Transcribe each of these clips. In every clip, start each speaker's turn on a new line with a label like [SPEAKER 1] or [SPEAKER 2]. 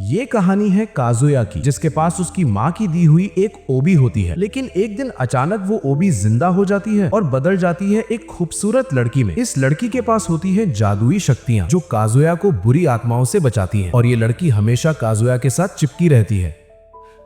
[SPEAKER 1] ये कहानी है काजुया की, जिसके पास उसकी माँ की दी हुई एक ओबी होती है। लेकिन एक दिन अचानक वो ओबी जिंदा हो जाती है और बदल जाती है एक खूबसूरत लड़की में। इस लड़की के पास होती है जादुई शक्तियाँ जो काजुया को बुरी आत्माओं से बचाती हैं, और ये लड़की हमेशा काजुया के साथ चिपकी रहती है।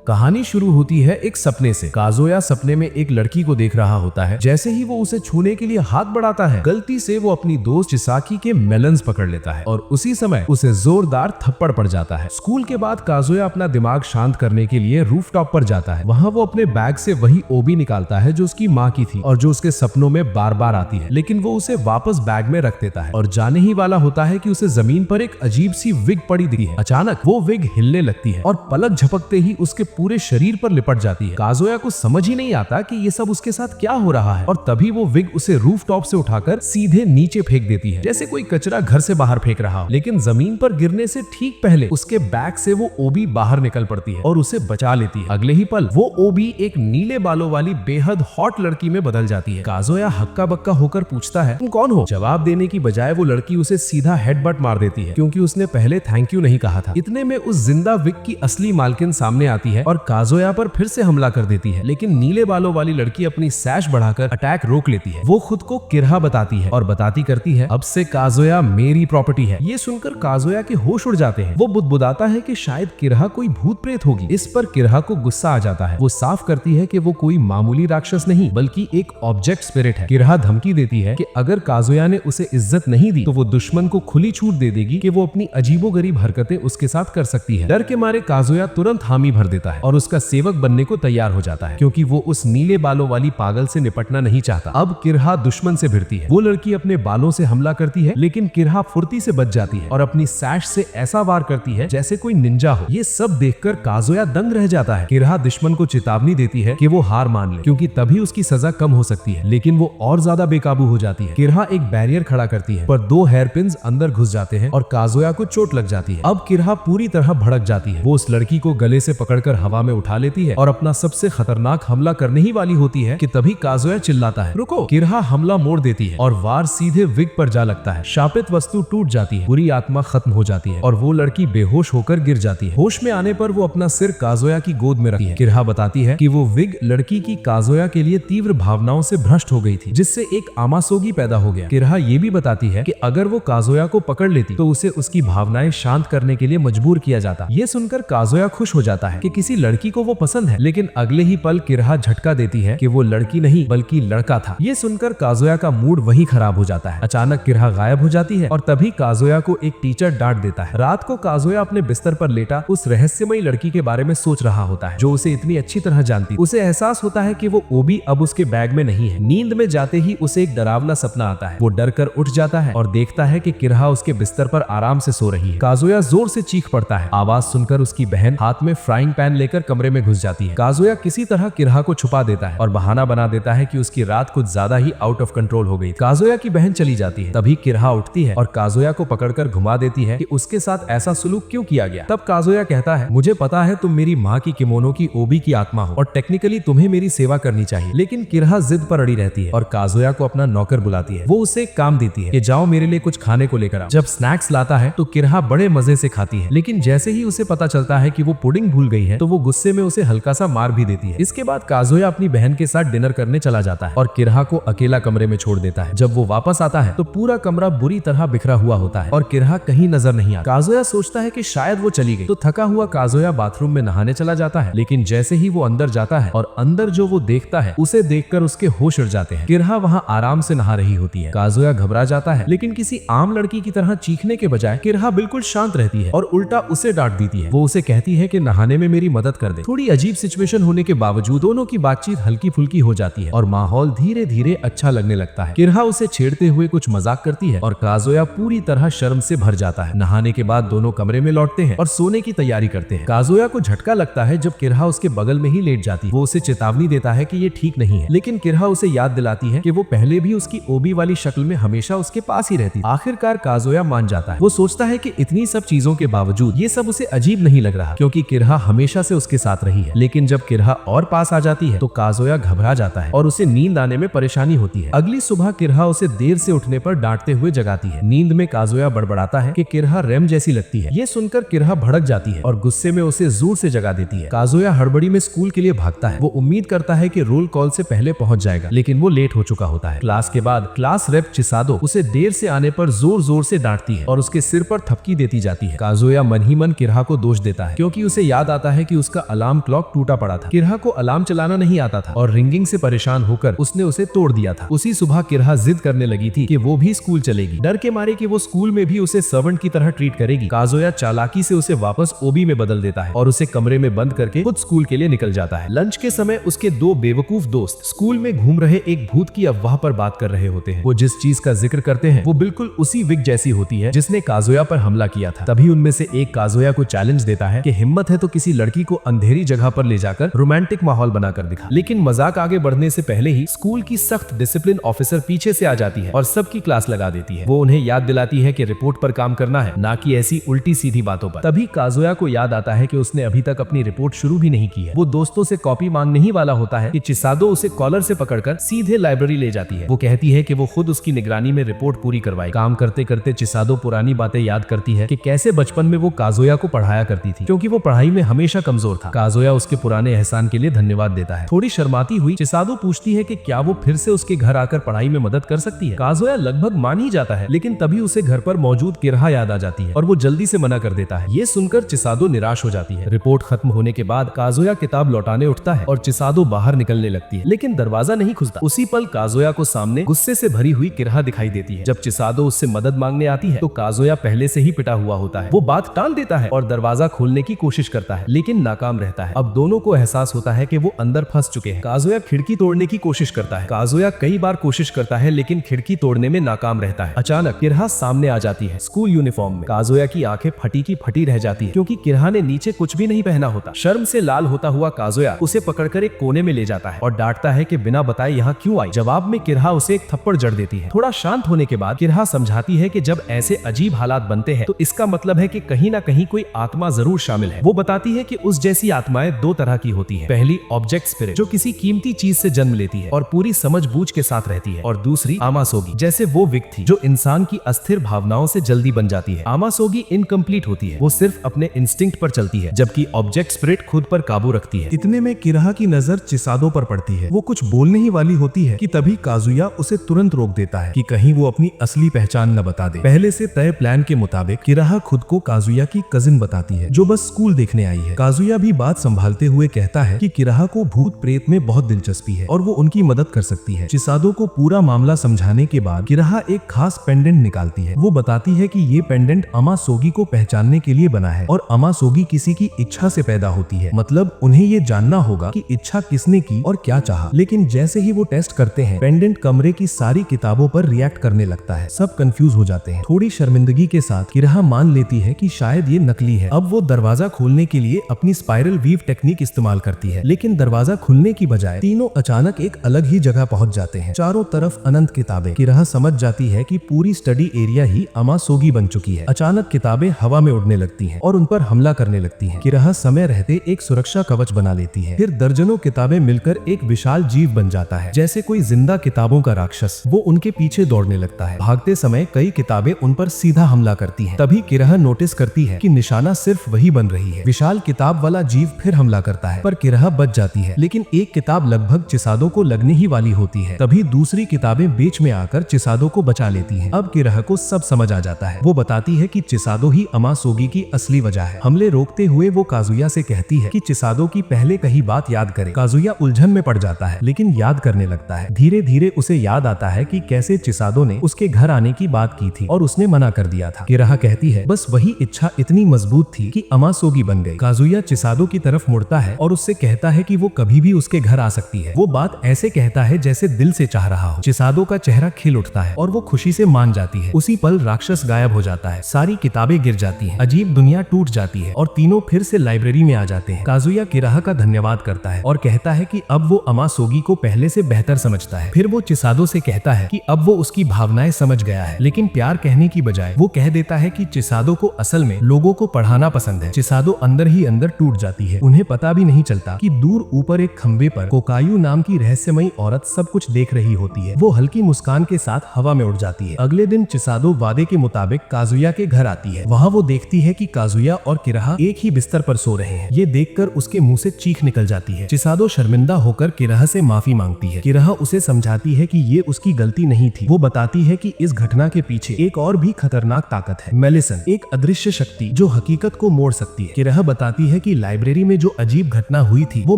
[SPEAKER 1] कहानी शुरू होती है एक सपने से। काजुया सपने में एक लड़की को देख रहा होता है। जैसे ही वो उसे छूने के लिए हाथ बढ़ाता है, गलती से वो अपनी दोस्त चिसाकी के मेलन्स पकड़ लेता है और उसी समय उसे जोरदार थप्पड़ पड़ जाता है। स्कूल के बाद काजुया अपना दिमाग शांत करने के लिए रूफटॉप पर जाता है। वहाँ वो अपने बैग से वही ओबी निकालता है जो उसकी माँ की थी और जो उसके सपनों में बार बार आती है, लेकिन वो उसे वापस बैग में रख देता है और जाने ही वाला होता है कि उसे जमीन पर एक अजीब सी विग पड़ी दिखती है। अचानक वो विग हिलने लगती है और पलक झपकते ही उसके पूरे शरीर पर लिपट जाती है। काजुया को समझ ही नहीं आता कि ये सब उसके साथ क्या हो रहा है, और तभी वो विग उसे रूफटॉप से उठाकर सीधे नीचे फेंक देती है, जैसे कोई कचरा घर से बाहर फेंक रहा हो। लेकिन जमीन पर गिरने से ठीक पहले उसके बैग से वो ओबी बाहर निकल पड़ती है और उसे बचा लेती है। अगले ही पल वो ओबी एक नीले बालों वाली बेहद हॉट लड़की में बदल जाती है। काजुया हक्का बक्का होकर पूछता है, तुम कौन हो? जवाब देने की बजाय वो लड़की उसे सीधा हेडबट मार देती है, क्योंकि उसने पहले थैंक यू नहीं कहा था। इतने में उस जिंदा विग की असली मालकिन सामने आती है और काजुया पर फिर से हमला कर देती है, लेकिन नीले बालों वाली लड़की अपनी सैश बढ़ाकर अटैक रोक लेती है। वो खुद को किरहा बताती है और बताती करती है, अब से काजुया मेरी प्रॉपर्टी है। ये सुनकर काजुया के होश उड़ जाते हैं। वो बुदबुदाता है कि शायद किरहा कोई भूत प्रेत होगी। इस पर किरहा को गुस्सा आ जाता है। वो साफ करती है कि वो कोई मामूली राक्षस नहीं बल्कि एक ऑब्जेक्ट स्पिरिट है। किरहा धमकी देती है कि अगर काजुया ने उसे इज्जत नहीं दी तो वो दुश्मन को खुली छूट दे देगी कि वो अपनी अजीबोगरीब हरकतें उसके साथ कर सकती है। डर के मारे काजुया तुरंत हामी भर देता है और उसका सेवक बनने को तैयार हो जाता है, क्योंकि वो उस नीले बालों वाली पागल से निपटना नहीं चाहता। अब किरहा दुश्मन से भिड़ती है। वो लड़की अपने बालों से हमला करती है, लेकिन किरहा फुर्ती से बच जाती है और अपनी सैश से ऐसा वार करती है जैसे कोई निंजा हो। ये सब देखकर काजुया दंग रह जाता है। किरहा दुश्मन को चेतावनी देती है कि वो हार मान ले, क्योंकि तभी उसकी सजा कम हो सकती है, लेकिन वो और ज्यादा बेकाबू हो जाती है। किरहा एक बैरियर खड़ा करती है, पर 2 हेयर पिन्स अंदर घुस जाते हैं और काजुया को चोट लग जाती है। अब किरहा पूरी तरह भड़क जाती है। वो उस लड़की को गले से पकड़कर हवा में उठा लेती है और अपना सबसे खतरनाक हमला करने ही वाली होती है कि तभी काजुया चिल्लाता है, रुको। किरहा हमला मोड़ देती है और वार सीधे विग पर जा लगता है। शापित वस्तु टूट जाती है, बुरी आत्मा खत्म हो जाती है और वो लड़की बेहोश होकर गिर जाती है। होश में आने पर वो अपना सिर काजुया की गोद में रखती है। किरहा बताती है कि वो विग लड़की की काजुया के लिए तीव्र भावनाओं से भ्रष्ट हो गई थी, जिससे एक आमासोगी पैदा हो गया। किरहा ये भी बताती है कि अगर वो काजुया को पकड़ लेती तो उसे उसकी भावनाएं शांत करने के लिए मजबूर किया जाता। ये सुनकर काजुया खुश हो जाता है कि किसी लड़की को वो पसंद है, लेकिन अगले ही पल किरहा झटका देती है कि वो लड़की नहीं बल्कि लड़का था। ये सुनकर काजुया का मूड वही खराब हो जाता है। अचानक किरहा गायब हो जाती है और तभी काजुया को एक टीचर डांट देता है। रात को काजुया अपने बिस्तर पर लेटा उस रहस्यमयी लड़की के बारे में सोच रहा होता है जो उसे इतनी अच्छी तरह जानती। उसे एहसास होता है कि वो ओबी अब उसके बैग में नहीं है। नींद में जाते ही उसे एक डरावना सपना आता है। वो डर कर उठ जाता है और देखता है कि किरहा उसके बिस्तर पर आराम से सो रही है। काजुया जोर से चीख पड़ता है। आवाज सुनकर उसकी बहन हाथ में फ्राइंग पैन लेकर कमरे में घुस जाती है। काजुया किसी तरह किरहा को छुपा देता है और बहाना बना देता है कि उसकी रात कुछ ज्यादा ही आउट ऑफ कंट्रोल हो गई। काजुया की बहन चली जाती है। तभी किरहा उठती है और काजुया को पकड़कर घुमा देती है कि उसके साथ ऐसा सुलूक क्यों किया गया। तब काजुया कहता है, मुझे पता है तुम मेरी माँ की किमोनो की ओबी की आत्मा हो और टेक्निकली तुम्हें मेरी सेवा करनी चाहिए, लेकिन किरहा जिद पर अड़ी रहती है और काजुया को अपना नौकर बुलाती है। वो उसे एक काम देती है कि जाओ मेरे लिए कुछ खाने को लेकर आओ। जब स्नैक्स लाता है तो किरहा बड़े मजे से खाती है, लेकिन जैसे ही उसे पता चलता है कि वो पुडिंग भूल गई है तो वो गुस्से में उसे हल्का सा मार भी देती है। इसके बाद काजुया अपनी बहन के साथ डिनर करने चला जाता है और किरहा को अकेला कमरे में छोड़ देता है। जब वो वापस आता है तो पूरा कमरा बुरी तरह बिखरा हुआ होता है और किरहा कहीं नजर नहीं आता। काजुया सोचता है कि शायद वो चली गई, तो थका हुआ काजुया बाथरूम में नहाने चला जाता है, लेकिन जैसे ही वो अंदर जाता है और अंदर जो वो देखता है उसे देखकर उसके होश उड़ जाते हैं। किरहा वहां आराम से नहा रही होती है। काजुया घबरा जाता है, लेकिन किसी आम लड़की की तरह चीखने के बजाय किरहा बिल्कुल शांत रहती है और उल्टा उसे डांट देती है। वो उसे कहती है कि नहाने में मेरी मदद कर दे। थोड़ी अजीब सिचुएशन होने के बावजूद दोनों की बातचीत हल्की फुल्की हो जाती है और माहौल धीरे धीरे अच्छा लगने लगता है। किरहा उसे छेड़ते हुए कुछ मजाक करती है और काजुया पूरी तरह शर्म से भर जाता है। नहाने के बाद दोनों कमरे में लौटते हैं और सोने की तैयारी करते हैं। काजुया को झटका लगता है जब किरहा उसके बगल में ही लेट जाती है। वो उसे चेतावनी देता है कि ये ठीक नहीं है, लेकिन किरहा उसे याद दिलाती है कि वो पहले भी उसकी ओबी वाली शक्ल में हमेशा उसके पास ही रहती। आखिरकार काजुया मान जाता है। वो सोचता है कि इतनी सब चीजों के बावजूद ये सब उसे अजीब नहीं लग रहा, क्योंकि किरहा हमेशा हमेशा से उसके साथ रही है। लेकिन जब किरहा और पास आ जाती है तो काजुया घबरा जाता है और उसे नींद आने में परेशानी होती है। अगली सुबह किरहा उसे देर से उठने पर डांटते हुए जगाती है। नींद में काजुया बड़बड़ाता है कि किरहा रेम जैसी लगती है। ये सुनकर किरहा भड़क जाती है और गुस्से में उसे जोर से जगा देती है। काजुया हड़बड़ी में स्कूल के लिए भागता है। वो उम्मीद करता है कि रोल कॉल से पहले पहुंच जाएगा, लेकिन वो लेट हो चुका होता है। क्लास के बाद क्लास रेप चिसादो उसे देर से आने पर जोर जोर से डांटती है और उसके सिर पर थपकी देती जाती है। काजुया मन ही मन किरहा को दोष देता है क्योंकि उसे याद आता है कि उसका अलार्म क्लॉक टूटा पड़ा था। किरहा को अलार्म चलाना नहीं आता था और रिंगिंग से परेशान होकर उसने उसे तोड़ दिया था। उसी सुबह किरहा जिद करने लगी थी कि वो भी स्कूल चलेगी, डर के मारे कि वो स्कूल में भी उसे सर्वेंट की तरह ट्रीट करेगी। काजुया चालाकी से उसे वापस ओबी में बदल देता है और उसे कमरे में बंद करके खुद स्कूल के लिए निकल जाता है। लंच के समय उसके दो बेवकूफ दोस्त स्कूल में घूम रहे एक भूत की अफवाह पर बात कर रहे होते हैं। वो जिस चीज का जिक्र करते हैं वो बिल्कुल उसी विग जैसी होती है जिसने काजुया पर हमला किया था। तभी उनमें से एक काजुया को चैलेंज देता है कि हिम्मत है तो किसी लड़की को अंधेरी जगह पर ले जाकर रोमांटिक माहौल बनाकर दिखा। लेकिन मजाक आगे बढ़ने से पहले ही स्कूल की सख्त डिसिप्लिन ऑफिसर पीछे से आ जाती है और सबकी क्लास लगा देती है। वो उन्हें याद दिलाती है कि रिपोर्ट पर काम करना है, ना कि ऐसी उल्टी सीधी बातों पर। तभी काजुया को याद आता है कि उसने अभी तक अपनी रिपोर्ट शुरू भी नहीं की है। वो दोस्तों से कॉपी मांगने ही वाला होता है कि चिसादो उसे कॉलर से पकड़कर सीधे लाइब्रेरी ले जाती है। वो कहती है कि वो खुद उसकी निगरानी में रिपोर्ट पूरी करवाए। काम करते करते चिसादो पुरानी बातें याद करती है कि कैसे बचपन में वो काजुया को पढ़ाया करती थी, क्योंकि वो पढ़ाई में हमेशा कमजोर था। काजुया उसके पुराने एहसान के लिए धन्यवाद देता है। थोड़ी शर्माती हुई चिसादो पूछती है कि क्या वो फिर से उसके घर आकर पढ़ाई में मदद कर सकती है। काजुया लगभग मान ही जाता है, लेकिन तभी उसे घर पर मौजूद किरहा याद आ जाती है और वो जल्दी से मना कर देता है। ये सुनकर चिसादो निराश हो जाती है। रिपोर्ट खत्म होने के बाद काजुया किताब लौटाने उठता है और चिसादो बाहर निकलने लगती है, लेकिन दरवाजा नहीं खुलता। उसी पल काजुया को सामने गुस्से से भरी हुई किरहा दिखाई देती है। जब चिसादो उससे मदद मांगने आती है तो काजुया पहले से ही पिटा हुआ होता है। वो बात टाल देता है और दरवाजा खोलने की कोशिश करता है, लेकिन नाकाम रहता है। अब दोनों को एहसास होता है कि वो अंदर फंस चुके हैं। काजुया खिड़की तोड़ने की कोशिश करता है। काजुया कई बार कोशिश करता है लेकिन खिड़की तोड़ने में नाकाम रहता है। अचानक किरहा सामने आ जाती है स्कूल यूनिफॉर्म में। काजुया की आंखें फटी की फटी रह जाती है क्योंकि किरहा ने नीचे कुछ भी नहीं पहना होता। शर्म से लाल होता हुआ काजुया उसे पकड़कर एक कोने में ले जाता है और डांटता है कि बिना बताए यहाँ क्यों आई। जवाब में किरहा उसे एक थप्पड़ जड़ देती है। थोड़ा शांत होने के बाद किरहा समझाती है कि जब ऐसे अजीब हालात बनते हैं तो इसका मतलब है कि कहीं ना कहीं कोई आत्मा जरूर शामिल है। वो बताती है कि उस जैसी आत्माएं दो तरह की होती है। पहली ऑब्जेक्ट स्पिरिट जो किसी कीमती चीज से जन्म लेती है और पूरी समझ बूझ के साथ रहती है, और दूसरी आमासोगी जैसे वो व्यक्ति जो इंसान की अस्थिर भावनाओं से जल्दी बन जाती है। आमासोगी इनकम्प्लीट होती है, वो सिर्फ अपने इंस्टिंक्ट पर चलती है, जबकि ऑब्जेक्ट स्पिरिट खुद पर काबू रखती है।
[SPEAKER 2] इतने में किरहा की नजर चिसादो पर पड़ती है। वो कुछ बोलने ही वाली होती है कि तभी काजुया उसे तुरंत रोक देता है कि कहीं वो अपनी असली पहचान न बता दे। पहले से तय प्लान के मुताबिक किरहा खुद को काजुया की कजिन बताती है जो बस स्कूल देखने आई है। काजुया भी बात संभालते हुए कहता है कि किरहा को भूत प्रेत में बहुत दिलचस्पी है और वो उनकी मदद कर सकती है। चिसादो को पूरा मामला समझाने के बाद किरहा एक खास पेंडेंट निकालती है। वो बताती है कि ये पेंडेंट अमासोगी को पहचानने के लिए बना है और अमासोगी किसी की इच्छा से पैदा होती है, मतलब उन्हें ये जानना होगा कि इच्छा किसने की और क्या चाहा। लेकिन जैसे ही वो टेस्ट करते हैं पेंडेंट कमरे की सारी किताबों पर रिएक्ट करने लगता है। सब कंफ्यूज हो जाते हैं। थोड़ी शर्मिंदगी के साथ किरहा मान लेती है कि शायद ये नकली है। अब वो दरवाजा खोलने के लिए अपनी स्पाइरल वीव टेक्निक इस्तेमाल करती है, लेकिन दरवाजा खुलने की बजाय तीनों अचानक एक अलग ही जगह पहुंच जाते हैं। चारों तरफ अनंत किताबें। किरहा समझ जाती है कि पूरी स्टडी एरिया ही अमासोगी बन चुकी है। अचानक किताबें हवा में उड़ने लगती हैं और उन पर हमला करने लगती हैं। किरहा समय रहते एक सुरक्षा कवच बना लेती है। फिर दर्जनों किताबें मिलकर एक विशाल जीव बन जाता है, जैसे कोई जिंदा किताबों का राक्षस। वो उनके पीछे दौड़ने लगता है। भागते समय कई किताबें उन पर सीधा हमला करती हैं। तभी किरहा नोटिस करती है कि निशाना सिर्फ वही बन रही है। विशाल किताब वाला जीव फिर हमला करता है, पर किरहा बच जाती है। लेकिन एक किताब लगभग चिसादो को लगने ही वाली होती है। तभी दूसरी किताबें बीच में आकर चिसादो को बचा लेती हैं। अब किरहा को सब समझ आ जाता है। वो बताती है कि चिसादो ही अमासोगी की असली वजह है। हमले रोकते हुए वो काजुया से कहती है कि चिसादो की पहले कही बात याद करे। काजुया उलझन में पड़ जाता है, लेकिन याद करने लगता है। धीरे धीरे उसे याद आता है कि कैसे चिसादो ने उसके घर आने की बात की थी और उसने मना कर दिया था। किरहा कहती है बस वही इच्छा इतनी मजबूत थी कि अमासोगी बन गई। काजुया चिसादो की तरफ मुड़ता है और उससे कहता है कि वो कभी भी उसके घर आ सकती है। वो बात ऐसे कहता है जैसे दिल से चाह रहा हो। चिसादो का चेहरा खिल उठता है और वो खुशी से मान जाती है। उसी पल राक्षस गायब हो जाता है। सारी किताबें गिर जाती हैं। अजीब दुनिया टूट जाती है और तीनों फिर से लाइब्रेरी में आ जाते हैं। काजुया किरहा का धन्यवाद करता है और कहता है कि अब वो अमासोगी को पहले से बेहतर समझता है। फिर वो चिसादो से कहता है कि अब वो उसकी भावनाएं समझ गया है, लेकिन प्यार कहने की बजाय वो कह देता है कि चिसादो को असल में लोगों को पढ़ाना पसंद है। चिसादो अंदर ही अंदर टूट जाती है। उन्हें पता भी नहीं चलता कि दूर ऊपर एक खंबे पर कोकायू नाम की रहस्यमयी औरत सब कुछ देख रही होती है। वो हल्की मुस्कान के साथ हवा में उड़ जाती है। अगले दिन चिसादो वादे के मुताबिक काजुया के घर आती है। वहाँ वो देखती है कि काजुया और किराहा एक ही बिस्तर पर सो रहे हैं। ये देखकर उसके मुंह से चीख निकल जाती है। चिसादो शर्मिंदा होकर किराहा से माफी मांगती है। किराहा उसे समझाती है कि ये उसकी गलती नहीं थी। वो बताती है कि इस घटना के पीछे एक और भी खतरनाक ताकत है, मेलिसन, एक अदृश्य शक्ति जो हकीकत को मोड़ सकती है। किराहा बताती है कि लाइब्रेरी में जो अजीब घटना हुई थी वो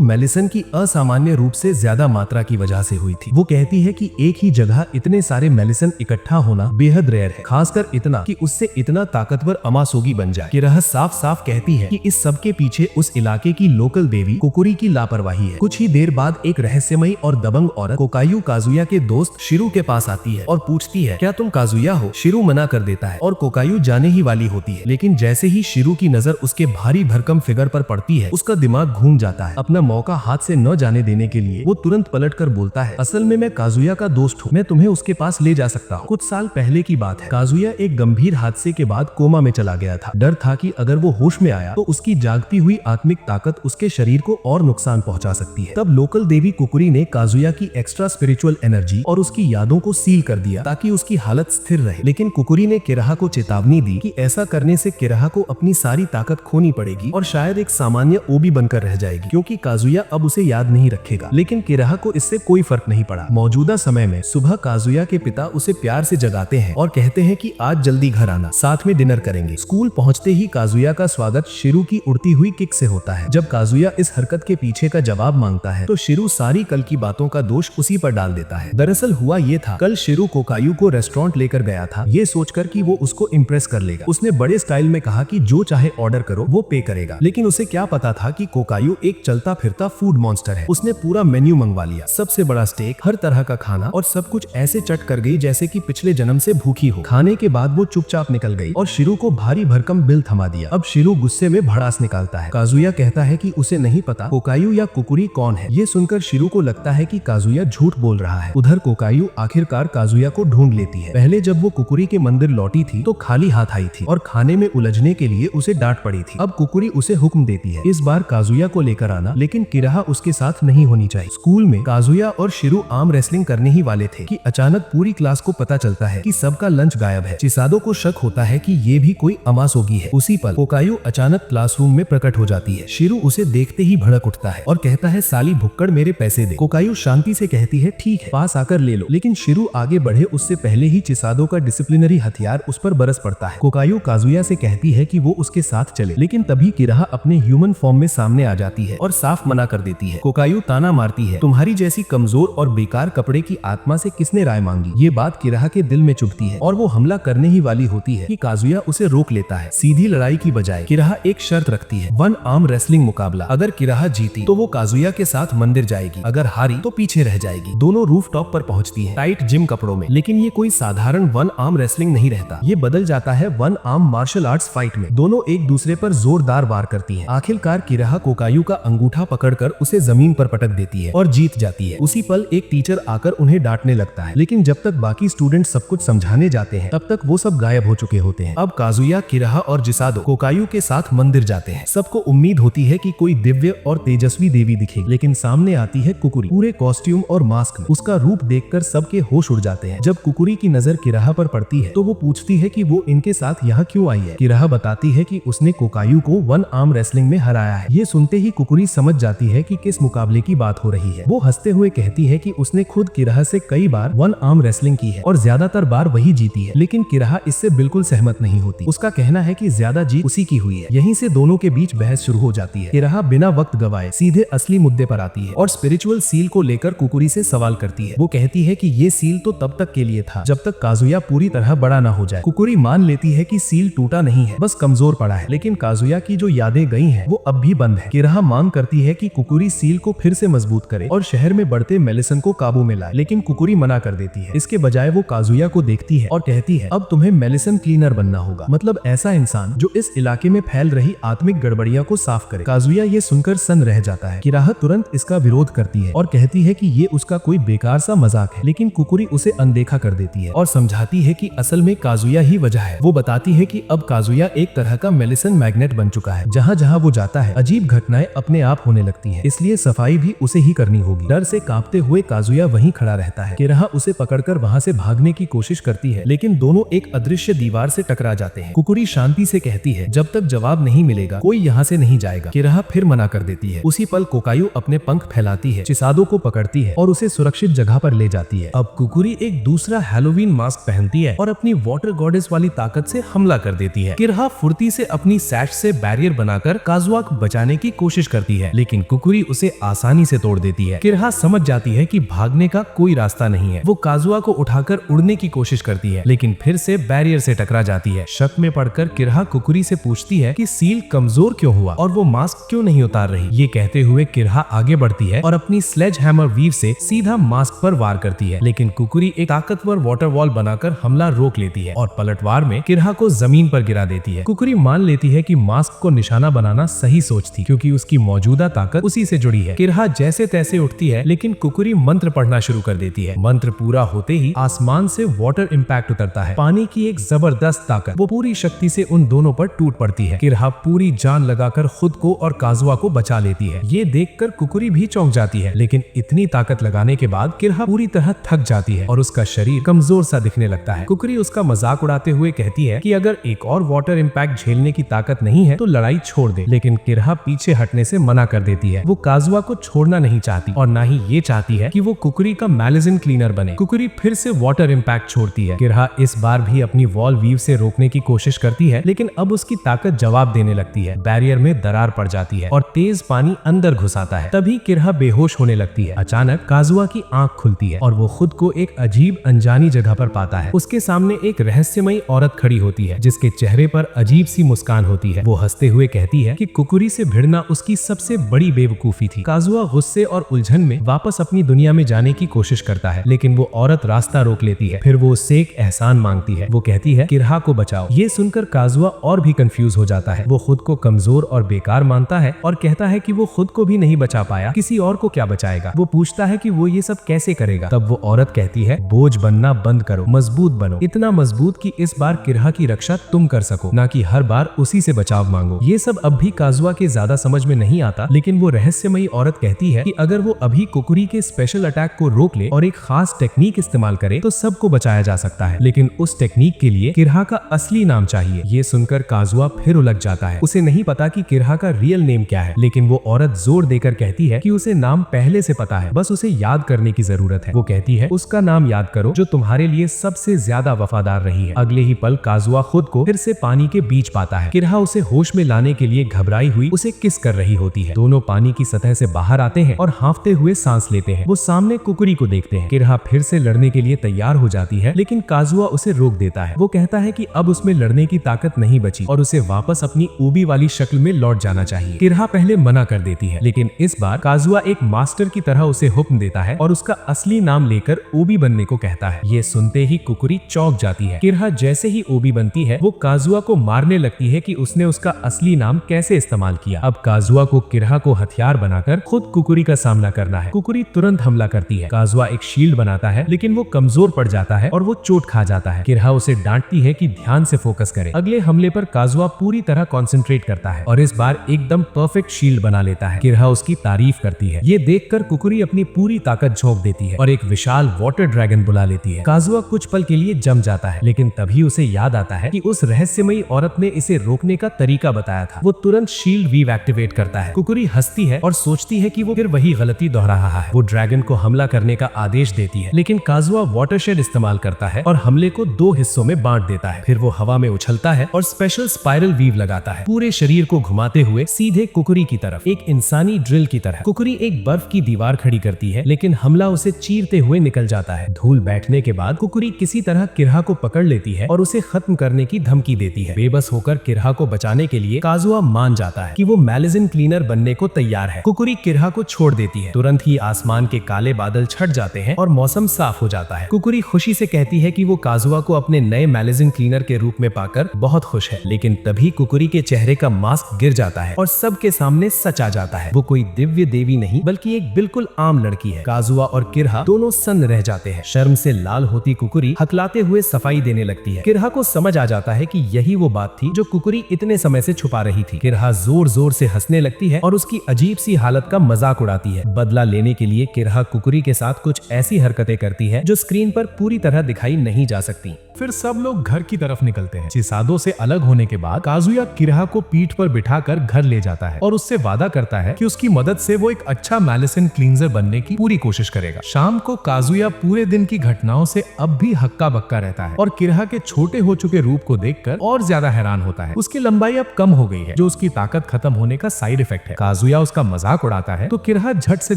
[SPEAKER 2] मेलिसन की असामान्य रूप से ज्यादा मात्रा की वजह से हुई थी। वो कहती है कि एक ही जगह इतने सारे मेलिसन इकट्ठा होना बेहद रेयर है, खासकर इतना कि उससे इतना ताकतवर अमासोगी बन जाए। किराहा साफ साफ कहती है कि इस सब के पीछे उस इलाके की लोकल देवी कुकुरी की लापरवाही है। कुछ ही देर बाद एक रहस्यमयी और दबंग औरत कोकायू काजुया के दोस्त शिरू के पास आती है और पूछती है, क्या तुम काजुया हो? शिरू मना कर देता है और कोकायू जाने ही वाली होती है, लेकिन जैसे ही शिरू की नजर उसके भारी भरकम फिगर पर पड़ती है उसका दिमाग घूम जाता है। अपना मौका हाथ से न जाने देने के लिए वो तुरंत पलट कर बोलता है, असल में मैं काजुया का दोस्त हूँ, मैं तुम्हें उसके पास ले जा सकता हूँ। कुछ साल पहले की बात है। काजुया एक गंभीर हादसे के बाद कोमा में चला गया था। डर था कि अगर वो होश में आया तो उसकी जागती हुई आत्मिक ताकत उसके शरीर को और नुकसान पहुंचा सकती है। तब लोकल देवी कुकुरी ने काजुया की एक्स्ट्रा स्पिरिचुअल एनर्जी और उसकी यादों को सील कर दिया ताकि उसकी हालत स्थिर रहे। लेकिन कुकुरी ने किराहा को चेतावनी दी कि ऐसा करने से किराहा को अपनी सारी ताकत खोनी पड़ेगी और शायद एक सामान्य ओबी बनकर रह जाएगी, क्योंकि काजुया अब उसे याद नहीं रखेगा। लेकिन किराहा को इससे कोई फर्क नहीं पड़ा। मौजूदा समय में सुबह काजुया के पिता उसे प्यार से जगाते हैं और कहते हैं कि आज जल्दी घर आना, साथ में डिनर करेंगे। स्कूल पहुंचते ही काजुया का स्वागत शिरू की उड़ती हुई किक से होता है। जब काजुया इस हरकत के पीछे का जवाब मांगता है तो शिरू सारी कल की बातों का दोष उसी पर डाल देता है। दरअसल हुआ ये था, कल शिरू कोकायू को रेस्टोरेंट लेकर गया था, ये सोचकर कि वो उसको इम्प्रेस कर लेगा। उसने बड़े स्टाइल में कहा कि जो चाहे ऑर्डर करो वो पे करेगा, लेकिन उसे क्या पता था कि कोकायू एक चलता फिरता फूड मॉन्स्टर है। उसने पूरा मेन्यू मंगवा लिया, सबसे बड़ा स्टेक, हर तरह का खाना, और सब कुछ ऐसे चट कर गई जैसे कि पिछले जन्म से भूखी हो। खाने के बाद वो चुपचाप निकल गई और शिरू को भारी भरकम बिल थमा दिया। अब शिरू गुस्से में भड़ास निकालता है। काजुया कहता है कि उसे नहीं पता कोकायू या कुकुरी कौन है। ये सुनकर शिरू को लगता है कि काजुया झूठ बोल रहा है। उधर कोकायू आखिरकार काजुया को ढूंढ लेती है। पहले जब वो कुकुरी के मंदिर लौटी थी तो खाली हाथ आई थी और खाने में उलझने के लिए उसे डांट पड़ी थी। अब कुकुरी उसे हुक्म देती है इस बार काजुया को लेकर आना, लेकिन किराहा उसके साथ नहीं होनी चाहिए। स्कूल में काजुया और शिरू आर्म रेसलिंग करने ही वाले थे कि अचानक पूरी क्लास को पता चलता है कि सबका लंच गायब है। चिसादो को शक होता है कि ये भी कोई अमासोगी है। उसी पल कोकायू अचानक क्लासरूम में प्रकट हो जाती है। शिरू उसे देखते ही भड़क उठता है और कहता है, साली भुक्कड़, मेरे पैसे दे। कोकायू शांति से कहती है, ठीक है, पास आकर ले लो। लेकिन शिरू आगे बढ़े उससे पहले ही चिसादो का डिसिप्लिनरी हथियार उस पर बरस पड़ता है। कोकायू काजुया से कहती है कि वो उसके साथ चले, लेकिन तभी किराहा अपने ह्यूमन फॉर्म में सामने आ जाती है और साफ मना कर देती है। कोकायू ताना मारती है, तुम्हारी जैसी कमजोर और बेकार कपड़े की आत्मा से किसने राय मांगी। ये बात किराहा के दिल में चुभती है और वो हमला करने ही वाली होती है कि काजुया उसे रोक लेता है। सीधी लड़ाई की बजाय किराहा एक शर्त रखती है, 1 आर्म रेसलिंग मुकाबला। अगर किराहा जीती तो वो काजुया के साथ मंदिर जाएगी, अगर हारी तो पीछे रह जाएगी। दोनों रूफ टॉप पर पहुंचती है, टाइट जिम कपड़ों में। लेकिन ये कोई साधारण 1 आर्म रेसलिंग नहीं रहता, ये बदल जाता है 1 आर्म मार्शल आर्ट्स फाइट में। दोनों एक दूसरे पर जोरदार वार करती है। आखिरकार किराहा कोकायू का अंगूठा पकड़कर उसे जमीन पर पटक देती है और जीत जाती है। उसी पल एक टीचर आकर उन्हें डांटने लगता है, लेकिन जब तक बाकी स्टूडेंट सब कुछ समझाने जाते हैं तब तक वो सब गायब हो चुके होते हैं। अब काजुया, किराहा और चिसादो कोकायू के साथ मंदिर जाते हैं। सबको उम्मीद होती है कि कोई दिव्य और तेजस्वी देवी दिखेगी, लेकिन सामने आती है कुकुरी, पूरे कॉस्ट्यूम और मास्क में। उसका रूप देखकर सबके होश उड़ जाते हैं। जब कुकुरी की नजर किराहा पर पड़ती है तो वो पूछती है कि वो इनके साथ यहाँ क्यों आई है। किराहा बताती है कि उसने कोकायू को 1 आर्म रेसलिंग में हराया है। ये सुनते ही कुकुरी समझ जाती है कि किस मुकाबले की बात हो रही है। वो हंसते हुए कहती है कि उसने खुद किराहा से कई बार 1 आर्म रेसलिंग की है और ज्यादातर बार वही जीती है। लेकिन किराहा इससे बिल्कुल सहमत नहीं होती। उसका कहना है कि ज्यादा जीत उसी की हुई है। यहीं से दोनों के बीच बहस शुरू हो जाती है। किराहा बिना वक्त गवाए सीधे असली मुद्दे पर आती है और स्पिरिचुअल सील को लेकर कुकुरी से सवाल करती है। वो कहती है कि ये सील तो तब तक के लिए था जब तक काजुया पूरी तरह बड़ा ना हो जाए। कुकुरी मान लेती है कि सील टूटा नहीं है, बस कमजोर पड़ा है, लेकिन काजुया की जो यादें गई हैं वो अब भी बंद है। किराहा मांग करती है कि कुकुरी सील को फिर से मजबूत करे और शहर में बढ़ते मेलिसन को काबू में लाए, लेकिन कुकुरी मना कर देती है। इसके बजाय वो काजुया को देखती है और कहती है, अब तुम्हें मेलिसन क्लीनर बनना होगा, मतलब ऐसा इंसान जो इस इलाके में फैल रही आत्मिक गड़बड़ियां को साफ करे। काजुया ये सुनकर सन्न रह जाता है। किराहा तुरंत इसका विरोध करती है और कहती है कि ये उसका कोई बेकार सा मजाक है, लेकिन कुकुरी उसे अनदेखा कर देती है और समझाती है कि असल में काजुया ही वजह है। वो बताती है कि अब काजुया एक तरह का मेलिसन मैग्नेट बन चुका है। जहाँ जहाँ वो जाता है अजीब घटनाएं अपने आप होने लगती हैं, इसलिए सफाई भी उसे ही करनी होगी। डर से कांपते हुए काजुया वहीं खड़ा रहता है। किराहा उसे पकड़कर वहाँ से भागने की कोशिश करती है, लेकिन दोनों एक अदृश्य दीवार से टकरा जाते हैं। कुकुरी शांति से कहती है, जब तक जवाब नहीं मिलेगा कोई यहाँ से नहीं जाएगा। किराहा फिर मना कर देती है। उसी पल कोकायू अपने पंख फैलाती है, चिसादो को पकड़ती है और उसे सुरक्षित जगह पर ले जाती है। अब कुकुरी एक दूसरा हैलोवीन मास्क पहनती है और अपनी वाटर गॉडेस वाली ताकत से हमला कर देती है। किराहा फुर्ती से अपनी सैश से बैरियर बनाकर काजुआ को बचाने की कोशिश करती है, लेकिन कुकुरी उसे आसानी से तोड़ देती है। किराहा समझ जाती है कि भागने का कोई रास्ता नहीं है। वो काजुआ को उठाकर उड़ने की कोशिश करती है, लेकिन फिर से बैरियर से टकरा जाती है। शक में पड़कर किराहा कुकुरी से पूछती है कि सील कमजोर क्यों हुआ और वो मास्क क्यों नहीं उतार रही। ये कहते हुए किराहा आगे बढ़ती है और अपनी स्लेज हैमर वीव से सीधा मास्क पर वार करती है, लेकिन कुकुरी एक ताकतवर वाटर वॉल बनाकर हमला रोक लेती है और पलटवार में किराहा को जमीन पर गिरा देती है। कुकुरी मान लेती है कि मास्क को निशाना बनाना सही सोच थी, क्योंकि उसकी मौजूदा ताकत उसी से जुड़ी है। किराहा जैसे तैसे उठती है, लेकिन कुकुरी मंत्र पढ़ना शुरू कर देती है। मंत्र पूरा होते ही आसमान से वाटर इम्पैक्ट उतरता है। पानी की एक जबरदस्त ताकत वो पूरी शक्ति से उन दोनों पर टूट पड़ती है। किराहा पूरी जान लगाकर खुद को और काजुआ को बचा लेती है। ये देखकर कुकुरी भी चौंक जाती है, लेकिन इतनी ताकत लगाने के बाद किराहा पूरी तरह थक जाती है और उसका शरीर कमजोर सा दिखने लगता है। कुकुरी उसका मजाक उड़ाते हुए कहती है कि अगर एक और वाटर इम्पैक्ट झेलने की ताकत नहीं है तो लड़ाई छोड़ दे, लेकिन किराहा पीछे हटने से मना कर देती है। वो काजुआ को छोड़ना नहीं चाहती और ना ही ये चाहती है कि वो कुकुरी का मैलिजन क्लीनर बने। कुकुरी फिर से वाटर इम्पैक्ट छोड़ती है। किराहा इस बार भी अपनी वॉल वीव से रोकने की कोशिश करती है, लेकिन अब उसकी ताकत जवाब देने लगती है। बैरियर में दरार पड़ जाती है और तेज पानी अंदर घुस आता है। तभी किराहा बेहोश होने लगती है। अचानक काजुआ की आंख खुलती है और वो खुद को एक अजीब अनजानी जगह पर पाता है। उसके सामने एक रहस्यमयी औरत खड़ी होती है, जिसके चेहरे पर अजीब सी मुस्कान होती है। वो हंसते हुए कहती है कि कुकुरी से भिड़ना उसकी सबसे बड़ी बेवकूफी थी। काजुआ गुस्से और उलझन में वापस अपनी दुनिया में जाने की कोशिश करता है, लेकिन वो औरत रास्ता रोक लेती है। फिर वो उससे एक एहसान मांगती है। वो कहती है, किराहा को बचाओ। ये सुनकर काजुआ और भी कंफ्यूज हो जाता है। वो खुद को कमजोर और बेकार मानता है और कहता है कि वो खुद को भी नहीं बचा पाया, किसी और को क्या बचाएगा। वो पूछता है कि वो ये सब कैसे करेगा। तब वो औरत कहती है, बोझ बनना बंद करो, मजबूत बनो, इतना मजबूत कि इस बार किराहा की रक्षा तुम कर सको, ना कि हर बार उसी से बचाव मांगो। ये सब अब भी काजुआ के ज्यादा समझ में नहीं आता, लेकिन वो रहस्यमयी औरत कहती है कि अगर वो अभी कुकुरी के स्पेशल अटैक को रोक ले और एक खास टेक्निक इस्तेमाल करे तो सबको बचाया जा सकता है, लेकिन उस टेक्निक के लिए किराहा का असली नाम चाहिए। ये सुनकर काजुआ फिर उलझ जाता है। उसे नहीं पता कि किराहा का रियल नेम क्या है, लेकिन वो औरत जोर देकर कहती है कि उसे नाम पहले से पता है, बस उसे याद करने की जरूरत है। वो कहती है, उसका नाम याद करो जो तुम्हारे लिए सबसे ज्यादा वफादार रही है। अगले ही पल काजुआ खुद को फिर से पानी के बीच पाता है। किराहा उसे होश में लाने के लिए घबराई हुई उसे किस कर रही होती है। दोनों पानी की सतह से बाहर आते हैं और हांफते हुए सांस लेते हैं। वो सामने कुकुरी को देखते हैं। किराहा फिर से लड़ने के लिए तैयार हो जाती है, लेकिन काजुआ उसे रोक देता है। वो कहता है कि अब उसमें लड़ने की ताकत नहीं बची और उसे वापस अपनी ऊबी वाली शक्ल में लौट जाना चाहिए। किराहा पहले मना कर देती है, लेकिन इस बार काजुआ एक मास्टर की तरह उसे हुक्म देता है और उसका असली नाम लेकर ओबी बनने को कहता है। ये सुनते ही कुकुरी चौंक जाती है। किराहा जैसे ही ओबी बनती है वो काजुआ को मारने लगती है कि उसने उसका असली नाम कैसे इस्तेमाल किया। अब काजुआ को किराहा को हथियार बनाकर खुद कुकुरी का सामना करना है। कुकुरी तुरंत हमला करती है। काजुआ एक शील्ड बनाता है, लेकिन वो कमजोर पड़ जाता है और वो चोट खा जाता है। किराहा उसे डांटती है कि ध्यान से फोकस करे। अगले हमले पर काजुआ पूरी तरह कंसंट्रेट करता है और इस बार एकदम परफेक्ट शील्ड बना लेता है। किराहा उसकी तारीफ करती है। ये देखकर कुकुरी अपनी पूरी ताकत झोंक देती है और एक विशाल वाटर ड्रैगन बुला लेती है। काजुआ कुछ पल के लिए जम जाता है, लेकिन तभी उसे याद आता है कि उस रहस्यमयी औरत ने इसे रोकने का तरीका बताया था। वो तुरंत शील्ड वीव एक्टिवेट करता है। कुकुरी हंसती है और सोचती है कि वो फिर वही गलती दोहरा रहा है। वो ड्रैगन को हमला करने का आदेश देती है, लेकिन काजुआ वाटरशेड इस्तेमाल करता है और हमले को 2 हिस्सों में बांट देता है। फिर वो हवा में उछलता है और स्पेशल स्पाइरल वीव लगाता है, पूरे शरीर को घुमाते हुए सीधे कुकुरी की तरफ, एक इंसानी ड्रिल की तरह। कुकुरी एक बर्फ की दीवार खड़ी करती है, लेकिन हमला उसे चीरते हुए निकल जाता है। धूल बैठने के बाद कुकुरी किसी तरह किराहा को पकड़ लेती है और उसे खत्म करने की धमकी देती है। बेबस होकर किराहा को बचाने के लिए काजुआ मान जाता है कि वो मैलिजन क्लीनर बनने को तैयार है। कुकुरी किराहा को छोड़ देती है। तुरंत ही आसमान के काले बादल छट जाते हैं और मौसम साफ हो जाता है। कुकुरी खुशी से कहती है कि वो काजुआ को अपने नए मैलिजन क्लीनर के रूप में पाकर बहुत खुश है, लेकिन तभी कुकुरी के चेहरे का मास्क गिर जाता है और सबके सामने सच आ जाता है। वो कोई दिव्य देवी नहीं बल्कि एक बिल्कुल आम लड़की है। काजुआ और किराहा दोनों सन्न रह जाते हैं। शर्म से लाल होती कुकुरी हकलाते हुए सफाई देने लगती है। किराहा को समझ आ जाता है कि यही वो बात थी जो कुकुरी इतने समय से छुपा रही थी। थी। किरहा जोर जोर से हंसने लगती है और उसकी अजीब सी हालत का मजाक उड़ाती है। बदला लेने के लिए किरहा कुकुरी के साथ कुछ ऐसी हरकतें करती है जो स्क्रीन पर पूरी तरह दिखाई नहीं जा सकती। फिर सब लोग घर की तरफ निकलते हैं। चिसादो से अलग होने के बाद काजुया किरहा को पीठ पर बिठाकर घर ले जाता है और उससे वादा करता है कि उसकी मदद से वो एक अच्छा मेलिसेंट क्लींजर बनने की पूरी कोशिश करेगा। शाम को काजुया पूरे दिन की घटनाओं से अब भी हक्का बक्का रहता है और किरहा के छोटे हो चुके रूप को देखकर और ज्यादा हैरान होता है। उसकी लंबाई अब कम हो गई है, जो उसकी ताकत खत्म होने का साइड इफेक्ट है। काजुया उसका मजाक उड़ाता है तो किरहा झट से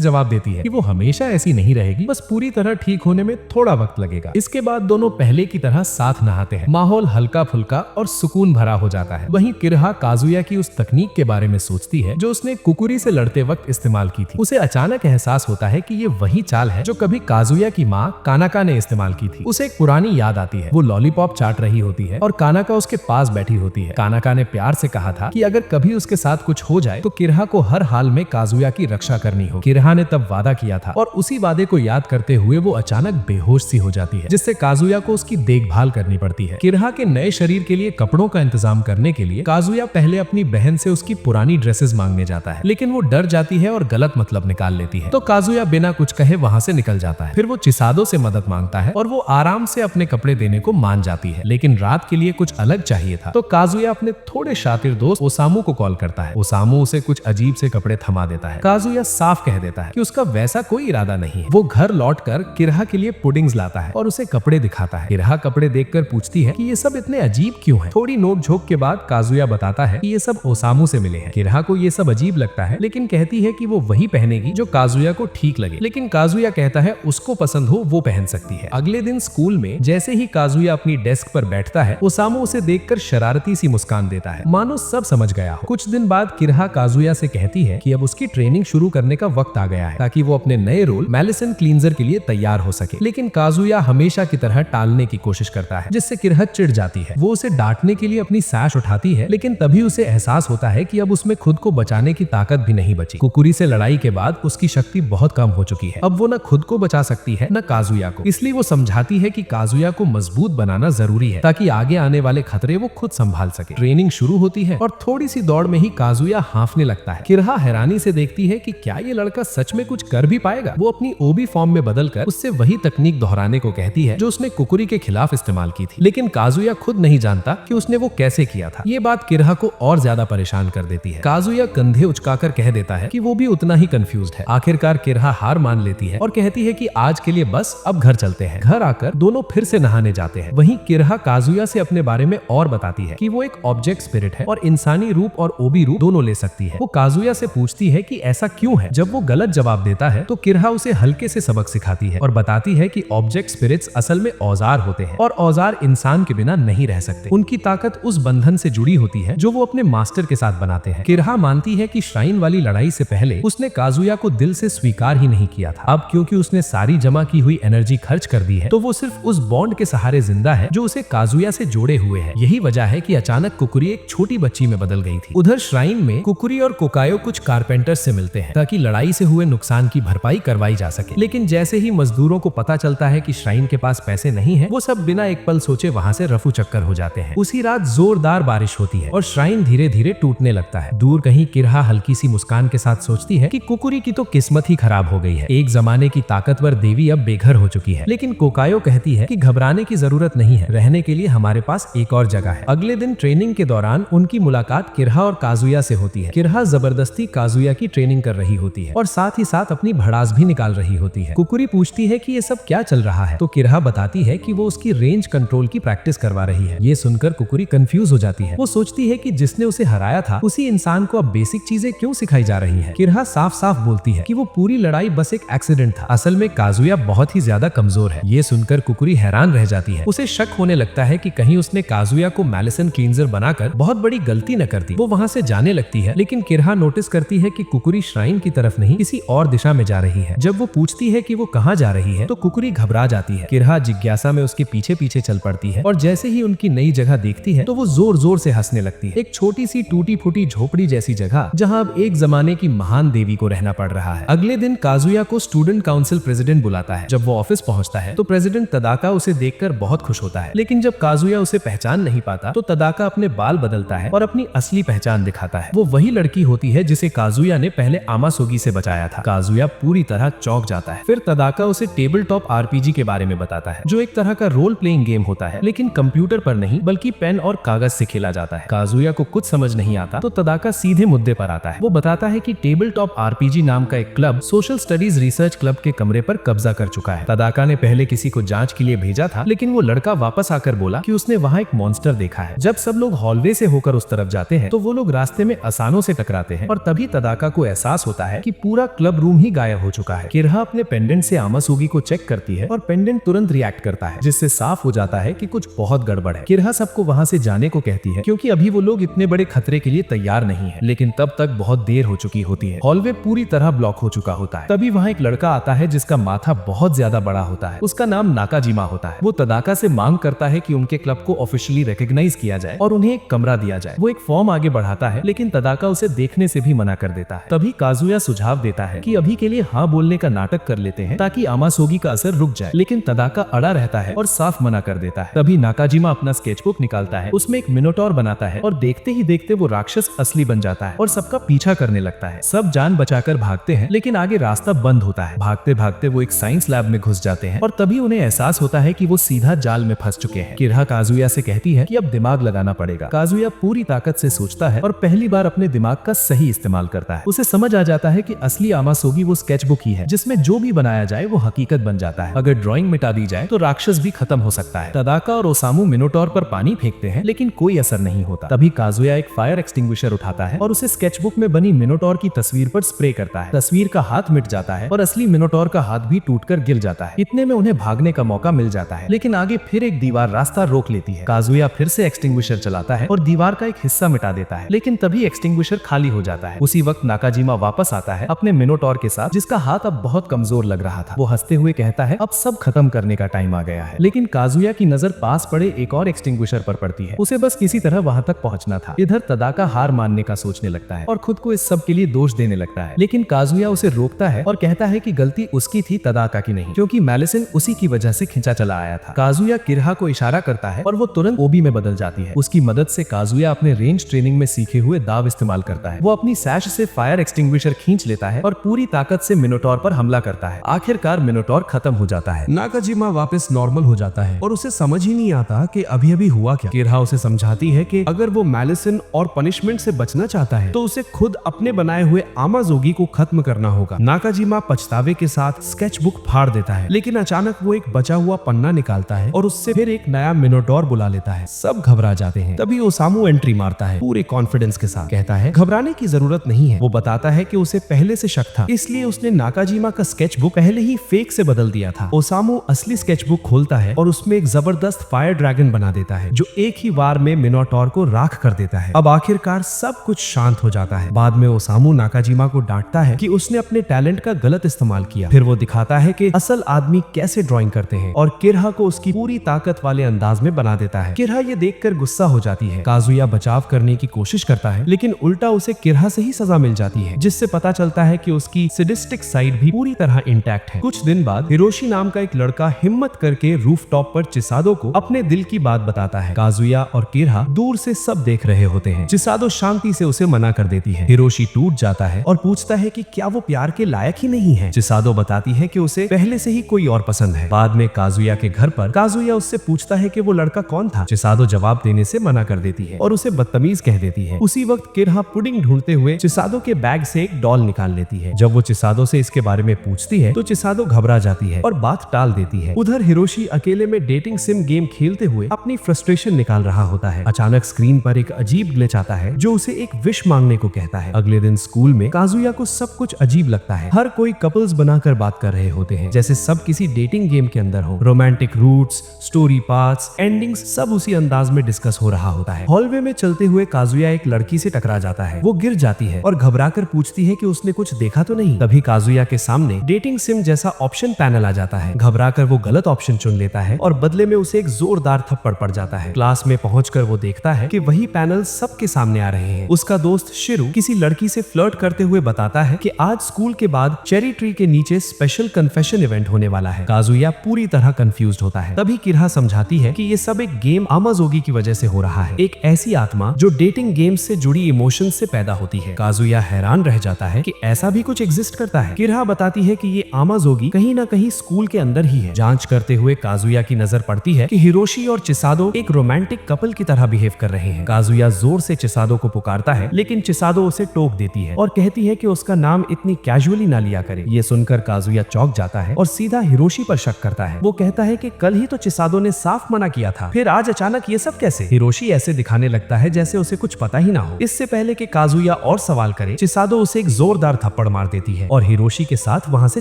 [SPEAKER 2] जवाब देती है कि वो हमेशा ऐसी नहीं रहेगी, बस पूरी तरह ठीक होने में थोड़ा वक्त लगेगा। इसके बाद दोनों पहले की तरह साथ नहाते हैं। माहौल हल्का फुल्का और सुकून भरा हो जाता है। वहीं किरहा काजुया की उस तकनीक के बारे में सोचती है जो उसने कुकुरी से लड़ते वक्त इस्तेमाल की थी। उसे अचानक एहसास होता है कि ये वही चाल है जो कभी काजुया की माँ कानाका ने इस्तेमाल की थी। उसे एक पुरानी याद आती है। वो लॉलीपॉप चाट रही होती है और कानाका उसके पास बैठी होती है। कानाका ने प्यार से कहा था कि अगर कभी उसके साथ कुछ हो जाए तो किरहा को हर हाल में काजुया की रक्षा करनी हो। किरहा ने तब वादा किया था और उसी वादे को याद करते हुए वो अचानक बेहोश सी हो जाती है, जिससे काजुया को उसकी देखभाल करनी पड़ती है। किरहा के नए शरीर के लिए कपड़ों का इंतजाम करने के लिए काजुया पहले अपनी बहन से उसकी पुरानी ड्रेसेस मांगने जाता है, लेकिन वो डर जाती है और गलत मतलब निकाल लेती है। तो काजुया बिना कुछ कहे वहां से निकल जाता है। फिर वो चिसादो से मदद मांगता है और वो आराम से अपने कपड़े देने को मान जाती है, लेकिन रात के लिए कुछ अलग चाहिए था। तो काजुया अपने थोड़े शातिर दोस्त ओसामू को कॉल करता है। ओसामू उसे कुछ अजीब से कपड़े थमा देता है। काजुया साफ कह देता है कि उसका वैसा कोई इरादा नहीं है। वो घर लौटकर किरहा के लिए पुडिंग्स लाता है और उसे कपड़े दिखाता है। किरहा कपड़े देखकर पूछती है कि ये सब इतने अजीब क्यों हैं? थोड़ी नोक झोंक के बाद काजुया बताता है कि ये सब ओसामू से मिले हैं। किरहा को ये सब अजीब लगता है, लेकिन कहती है कि वो वही पहनेगी जो काजुया को ठीक लगे। लेकिन काजुया कहता है उसको पसंद हो वो पहन सकती है। अगले दिन स्कूल में जैसे ही काजुया अपनी डेस्क पर बैठता है, ओसामू उसे देखकर शरारती सी मुस्कान देता है, मानो सब समझ गया हो। कुछ दिन बाद किरहा काजुया से कहती है कि अब उसकी ट्रेनिंग शुरू करने का वक्त आ गया है, ताकि वो अपने नए रोल मेलिसेंट क्लींजर के लिए तैयार हो सके। लेकिन काजुया हमेशा की तरह टालने की कोशिश करता है, जिससे किरहा चिढ़ जाती है। वो उसे डांटने के लिए अपनी सैश उठाती है, लेकिन तभी उसे एहसास होता है कि अब उसमें खुद को बचाने की ताकत भी नहीं बची। कुकुरी से लड़ाई के बाद उसकी शक्ति बहुत कम हो चुकी है। अब वो न खुद को बचा सकती है न काजुया को। इसलिए वो समझाती है कि काजुया को मजबूत बनाना जरूरी है, ताकि आगे आने वाले खतरे वो खुद संभाल सके। ट्रेनिंग शुरू होती है और थोड़ी सी दौड़ में ही काजुया हांफने लगता है। किरहा हैरानी से देखती है कि क्या ये लड़का सच में कुछ कर भी पाएगा। वो अपनी ओबी फॉर्म में बदलकर उससे वही तकनीक दोहराने को कहती है जो उसने कुकुरी के खिलाफ इस्तेमाल की थी, लेकिन काजुया खुद नहीं जानता कि उसने वो कैसे किया था। ये बात किरहा को और ज्यादा परेशान कर देती है। काजुया कंधे उचकाकर कह देता है कि वो भी उतना ही कंफ्यूज्ड है। आखिरकार किरहा हार मान लेती है और कहती है कि आज के लिए बस अब घर चलते हैं। घर आकर दोनों फिर से नहाने जाते हैं। वहीं किरहा काजुया से अपने बारे में और बताती है कि वो एक ऑब्जेक्ट स्पिरिट है और इंसानी रूप और ओबी रूप दोनों ले सकती है। वो काजुया से पूछती है कि ऐसा क्यों है। जब वो गलत जवाब देता है तो किरहा उसे हल्के से सबक सिखाती है और बताती है कि ऑब्जेक्ट स्पिरिट्स असल में औजार होते हैं और औजार इंसान के बिना नहीं रह सकते। उनकी ताकत उस बंधन से जुड़ी होती है जो वो अपने मास्टर के साथ बनाते हैं। किरहा मानती है कि श्राइन वाली लड़ाई से पहले उसने काजुया को दिल से स्वीकार ही नहीं किया था। अब क्योंकि उसने सारी जमा की हुई एनर्जी खर्च कर दी है, तो वो सिर्फ उस बॉन्ड के सहारे जिंदा है जो उसे काजुया से जोड़े हुए है। यही वजह है कि अचानक कुकुरी एक छोटी बच्ची में बदल गई थी। उधर श्राइन में कुकुरी और कोकायो कुछ कारपेंटर्स से मिलते हैं ताकि लड़ाई से हुए नुकसान की भरपाई करवाई जा सके। लेकिन जैसे ही मजदूरों को पता चलता है कि श्राइन के पास पैसे नहीं है, वो सब बिना एक पल सोचे वहां से रफू चक्कर हो जाते हैं। उसी रात जोरदार बारिश होती है और श्राइन धीरे धीरे टूटने लगता है। दूर कहीं किरहा हल्की सी मुस्कान के साथ सोचती है कि कुकुरी की तो किस्मत ही खराब हो गई है। एक जमाने की ताकतवर देवी अब बेघर हो चुकी है। लेकिन कोकायो कहती है कि घबराने की जरूरत नहीं है, रहने के लिए हमारे पास एक और जगह है। अगले दिन ट्रेनिंग के दौरान उनकी मुलाकात किरहा और काजुया से होती है। किरहा जबरदस्ती काजुया की ट्रेनिंग कर रही होती है और साथ ही साथ अपनी भड़ास भी निकाल रही होती है। कुकुरी पूछती है कि ये सब क्या चल रहा है, तो किरहा बताती है कि वो उसकी रेंज कंट्रोल की प्रैक्टिस करवा रही है। ये सुनकर कुकुरी कंफ्यूज हो जाती है। वो सोचती है कि जिसने उसे हराया था उसी इंसान को अब बेसिक चीजें क्यों सिखाई जा रही है। किरहा साफ साफ बोलती है कि वो पूरी लड़ाई बस एक एक्सीडेंट था। असल में काजुया बहुत ही ज्यादा कमजोर है। ये सुनकर कुकुरी हैरान रह जाती है। उसे शक होने लगता है कि कहीं उसने काजुया को मेलिसेंट क्लींजर बनाकर बहुत बड़ी गलती न कर दी। वो वहां से जाने लगती है, लेकिन किरहा नोटिस करती है कि कुकुरी श्राइन की तरफ नहीं किसी और दिशा में जा रही है। जब वो पूछती है कि वो कहाँ जा रही है तो कुकुरी घबरा जाती है। किरहा जिज्ञासा में उसके पीछे पीछे चल पड़ती है और जैसे ही उनकी नई जगह देखती है तो वो जोर जोर से हंसने लगती है। एक छोटी सी टूटी फूटी झोपड़ी जैसी जगह जहाँ अब एक जमाने की महान देवी को रहना पड़ रहा है। अगले दिन काजुया को स्टूडेंट काउंसिल प्रेसिडेंट बुलाता है। जब वो ऑफिस पहुंचता है तो प्रेसिडेंट तदाका उसे देखकर बहुत खुश होता है, लेकिन जब काजुया उसे पहचान नहीं पाता तो तदाका अपने बाल बदलता है और अपनी असली पहचान दिखाता है। वो वही लड़की होती है जिसे काजुया ने पहले आमासोगी से बचाया था। काजुया पूरी तरह चौंक जाता है। फिर तदाका उसे टेबल टॉप आरपीजी के बारे में बताता है, जो एक तरह का रोल प्लेइंग गेम होता है, लेकिन कंप्यूटर पर नहीं बल्कि पेन और कागज से खेला जाता है। काजुया को कुछ समझ नहीं आता तो तदाका सीधे मुद्दे पर आता है। वो बताता है कि टेबल टॉप आरपीजी नाम का एक club social studies research club के कमरे पर कब्जा कर चुका है। तदाका ने पहले किसी को जांच के लिए भेजा था, लेकिन वो लड़का वापस आकर बोला कि उसने वहाँ एक मॉन्स्टर देखा है। जब सब लोग हॉलवे से होकर उस तरफ जाते हैं तो वो लोग रास्ते में असानों से टकराते हैं और तभी तदाका को एहसास होता है कि पूरा क्लब रूम ही गायब हो चुका है। किरहा अपने पेंडेंट से आमासोगी को चेक करती है और पेंडेंट तुरंत रिएक्ट करता है, जिससे साफ हो जाता है कि कुछ बहुत गड़बड़ है। किरहा सबको वहाँ से जाने को कहती है क्योंकि अभी वो लोग इतने बड़े खतरे के लिए तैयार नहीं है, लेकिन तब तक बहुत देर हो चुकी होती है। हॉलवे पूरी तरह ब्लॉक हो चुका होता है। तभी वहाँ एक लड़का आता है जिसका माथा बहुत ज्यादा बड़ा होता है। उसका नाम नाकाजिमा होता है। वो तदाका से मांग करता है कि उनके क्लब को ऑफिशियली रिकॉग्नाइज किया जाए और उन्हें एक कमरा दिया जाए। वो एक फॉर्म आगे बढ़ाता है, लेकिन तदाका उसे देखने से भी मना कर देता है। तभी काजुया सुझाव देता है कि अभी के लिए हाँ बोलने का नाटक कर लेते हैं ताकि आमासोगी का असर रुक जाए, लेकिन तदाका अड़ा रहता है और साफ मना कर देता है। तभी नाकाजिमा अपना स्केचबुक निकालता है, उसमें एक मिनोटॉर बनाता है और देखते ही देखते वो राक्षस असली बन जाता है और सबका पीछा करने लगता है। सब जान बचाकर भागते हैं, लेकिन आगे रास्ता बंद होता है। भागते भागते वो एक साइंस लैब में घुस जाते हैं और तभी उन्हें एहसास होता है कि वो सीधा जाल में फंस चुके हैं। किरहा काजुया से कहती है कि अब दिमाग लगाना पड़ेगा। काजुया पूरी ताकत से सोचता है और पहली बार अपने दिमाग का सही इस्तेमाल करता है। उसे समझ आ जाता है कि असली आमासोगी वो स्केचबुक ही है, जिसमें जो भी बनाया जाए वो हकीकत बन जाता है। अगर ड्राइंग मिटा दी जाए तो राक्षस भी खत्म हो सकता है। तदाका और ओसामू मिनोटॉर पर पानी फेंकते हैं, लेकिन कोई असर नहीं होता। तभी काजुया एक फायर एक्सटिंग्विशर उठाता है और उसे स्केचबुक में बनी मिनोटॉर की तस्वीर पर स्प्रे करता है। तस्वीर का हाथ मिट जाता है और असली मिनोटॉर का हाथ भी टूटकर गिर जाता है। इतने में उन्हें भागने का मौका मिल जाता है, लेकिन आगे फिर एक दीवार रास्ता रोक लेती है। काजुया फिर से एक्सटिंग्विशर चलाता है और दीवार का एक हिस्सा मिटा देता है, लेकिन तभी एक्सटिंग्विशर खाली हो जाता है। उसी वक्त नाकाजिमा वापस आता है अपने मिनोटॉर के साथ, जिसका हाथ अब बहुत कमजोर लग रहा था। वो हंसते हुए कहता है अब सब खत्म करने का टाइम आ गया है, लेकिन काजुया की नजर पास पड़े एक और एक्सटिंग्विशर पर पड़ती है। उसे बस किसी तरह वहां तक पहुंचना था। इधर तदाका हार मानने का सोचने लगता है और खुद को इस सब के लिए दोष देने लगता है, लेकिन काजुया उसे रोकता है और कहता है कि गलती उसकी थी, तदाका की नहीं, क्योंकि मैलिसन उसी की वजह से खिंचा चला आया था। काजुया किरहा को इशारा करता है और वो तुरंत ओबी में बदल जाती है। उसकी मदद से काजुया अपने रेंज ट्रेनिंग में सीखे हुए दाव इस्तेमाल करता है। वो अपनी सैश से फायर एक्सटिंग्विशर खींच लेता है और पूरी ताकत से मिनोटॉर पर हमला करता है। आखिरकार मिनोटॉर खत्म हो जाता है।
[SPEAKER 1] नाकाजिमा वापस नॉर्मल हो जाता है और उसे समझ ही नहीं आता कि अभी अभी हुआ क्या। किरहा उसे समझाती है कि अगर वो मैलिसन और पनिशमेंट से बचना चाहता है तो उसे खुद अपने बनाए हुए आमाजोगी को खत्म करना होगा। नाकाजिमा पछतावे के साथ स्केचबुक फाड़ देता है, लेकिन अचानक वो एक बचा हुआ पन्ना निकालता है और उससे फिर एक नया मिनोटॉर बुला लेता है। सब घबरा जाते हैं। तभी ओसामू एंट्री मारता है पूरे कॉन्फिडेंस के साथ। कहता है घबराने की जरूरत नहीं है। वो बताता है कि उसे पहले से शक था, इसलिए उसने नाकाजिमा का स्केचबुक पहले ही फेक से बदल दिया था। ओसामू असली स्केचबुक खोलता है और उसमें एक जबरदस्त फायर ड्रैगन बना देता है, जो एक ही वार में मिनोटॉर को राख कर देता है। अब आखिरकार सब कुछ शांत हो जाता है। बाद में ओसामू नाकाजिमा को डांटता है कि उसने अपने टैलेंट का गलत इस्तेमाल किया। फिर वो दिखाता है कि असल आदमी कैसे ड्राइंग करते हैं और किरहा को उसकी पूरी ताकत वाले अंदाज में बना देता है। किरहा ये देखकर गुस्सा हो जाती है। काजुया बचाव करने की कोशिश करता है, लेकिन उल्टा उसे किरहा से ही सजा मिल जाती है, जिससे पता चलता है कि उसकी सैडिस्टिक साइड भी पूरी तरह इंटैक्ट है। कुछ दिन बाद हिरोशी नाम का एक लड़का हिम्मत करके रूफटॉप पर चिसादो को अपने दिल की बात बताता है। काजुया और किरहा दूर से सब देख रहे होते हैं। चिसादो शांति से उसे मना कर देती है। हिरोशी टूट जाता है और पूछता है कि क्या वो प्यार के लायक ही नहीं है। चिसादो बताती है कि उसे पहले से ही कोई और पसंद है। बाद में काजुया के घर पर काजुया उससे पूछता है कि वो लड़का कौन था। चिसादो जवाब देने से मना कर देती है और उसे बदतमीज कह देती है। उसी वक्त किरहा पुडिंग ढूंढते हुए चिसादो के बैग से एक डॉल निकाल लेती है। जब वो चिसादो से इसके बारे में पूछती है तो चिसादो घबरा जाती है और बात टाल देती है। उधर हिरोशी अकेले में डेटिंग सिम गेम खेलते हुए अपनी फ्रस्ट्रेशन निकाल रहा होता है। अचानक स्क्रीन पर एक अजीब ग्लिच आता है जो उसे एक विश मांगने को कहता है। अगले दिन स्कूल में काजुया को सब कुछ अजीब लगता है। हर कोई कपल्स बनाकर बात कर रहे होते हैं, जैसे सब किसी डेटिंग गेम के अंदर हो। Romantic routes, story paths, endings सब उसी अंदाज में डिस्कस हो रहा होता है। हॉलवे में चलते हुए काजुया एक लड़की से टकरा जाता है। वो गिर जाती है और घबराकर पूछती है कि उसने कुछ देखा तो नहीं। तभी काजुया के सामने डेटिंग सिम जैसा ऑप्शन पैनल आ जाता है। घबराकर वो गलत ऑप्शन चुन लेता है
[SPEAKER 2] और बदले में उसे एक जोरदार थप्पड़ पड़ जाता है। क्लास में पहुंचकर वो देखता है कि वही पैनल सबके सामने आ रहे हैं। उसका दोस्त शिरू किसी लड़की से फ्लर्ट करते हुए बताता है कि आज स्कूल के बाद चेरी ट्री के नीचे स्पेशल कन्फेशन इवेंट होने वाला है। काजुया पूरी तरह कंफ्यूज्ड होता है। तभी किरहा समझाती है कि ये सब एक गेम आमाजोगी की वजह से हो रहा है, एक ऐसी आत्मा जो डेटिंग गेम्स से जुड़ी इमोशंस से पैदा होती है। काजुया हैरान रह जाता है कि ऐसा भी कुछ एग्जिस्ट करता है। किरहा बताती है कि ये आमाजोगी कहीं ना कहीं स्कूल के अंदर ही है। जांच करते हुए काजुया की नजर पड़ती है कि हिरोशी और चिसादो एक रोमांटिक कपल की तरह बिहेव कर रहे हैं। काजुया जोर से चिसादो को पुकारता है, लेकिन चिसादो उसे टोक देती है और कहती है कि उसका नाम इतनी कैजुअली ना लिया करे। ये सुनकर काजुया चौंक जाता है और सीधा हिरोशी पर शक करता है। वो कहता है कि कल ही तो चिसादो ने साफ मना किया था, फिर आज अचानक ये सब कैसे? हिरोशी ऐसे दिखाने लगता है जैसे उसे कुछ पता ही ना हो। इससे पहले कि काजुया और सवाल करे, चिसादो उसे एक जोरदार थप्पड़ मार देती है और हिरोशी के साथ वहां से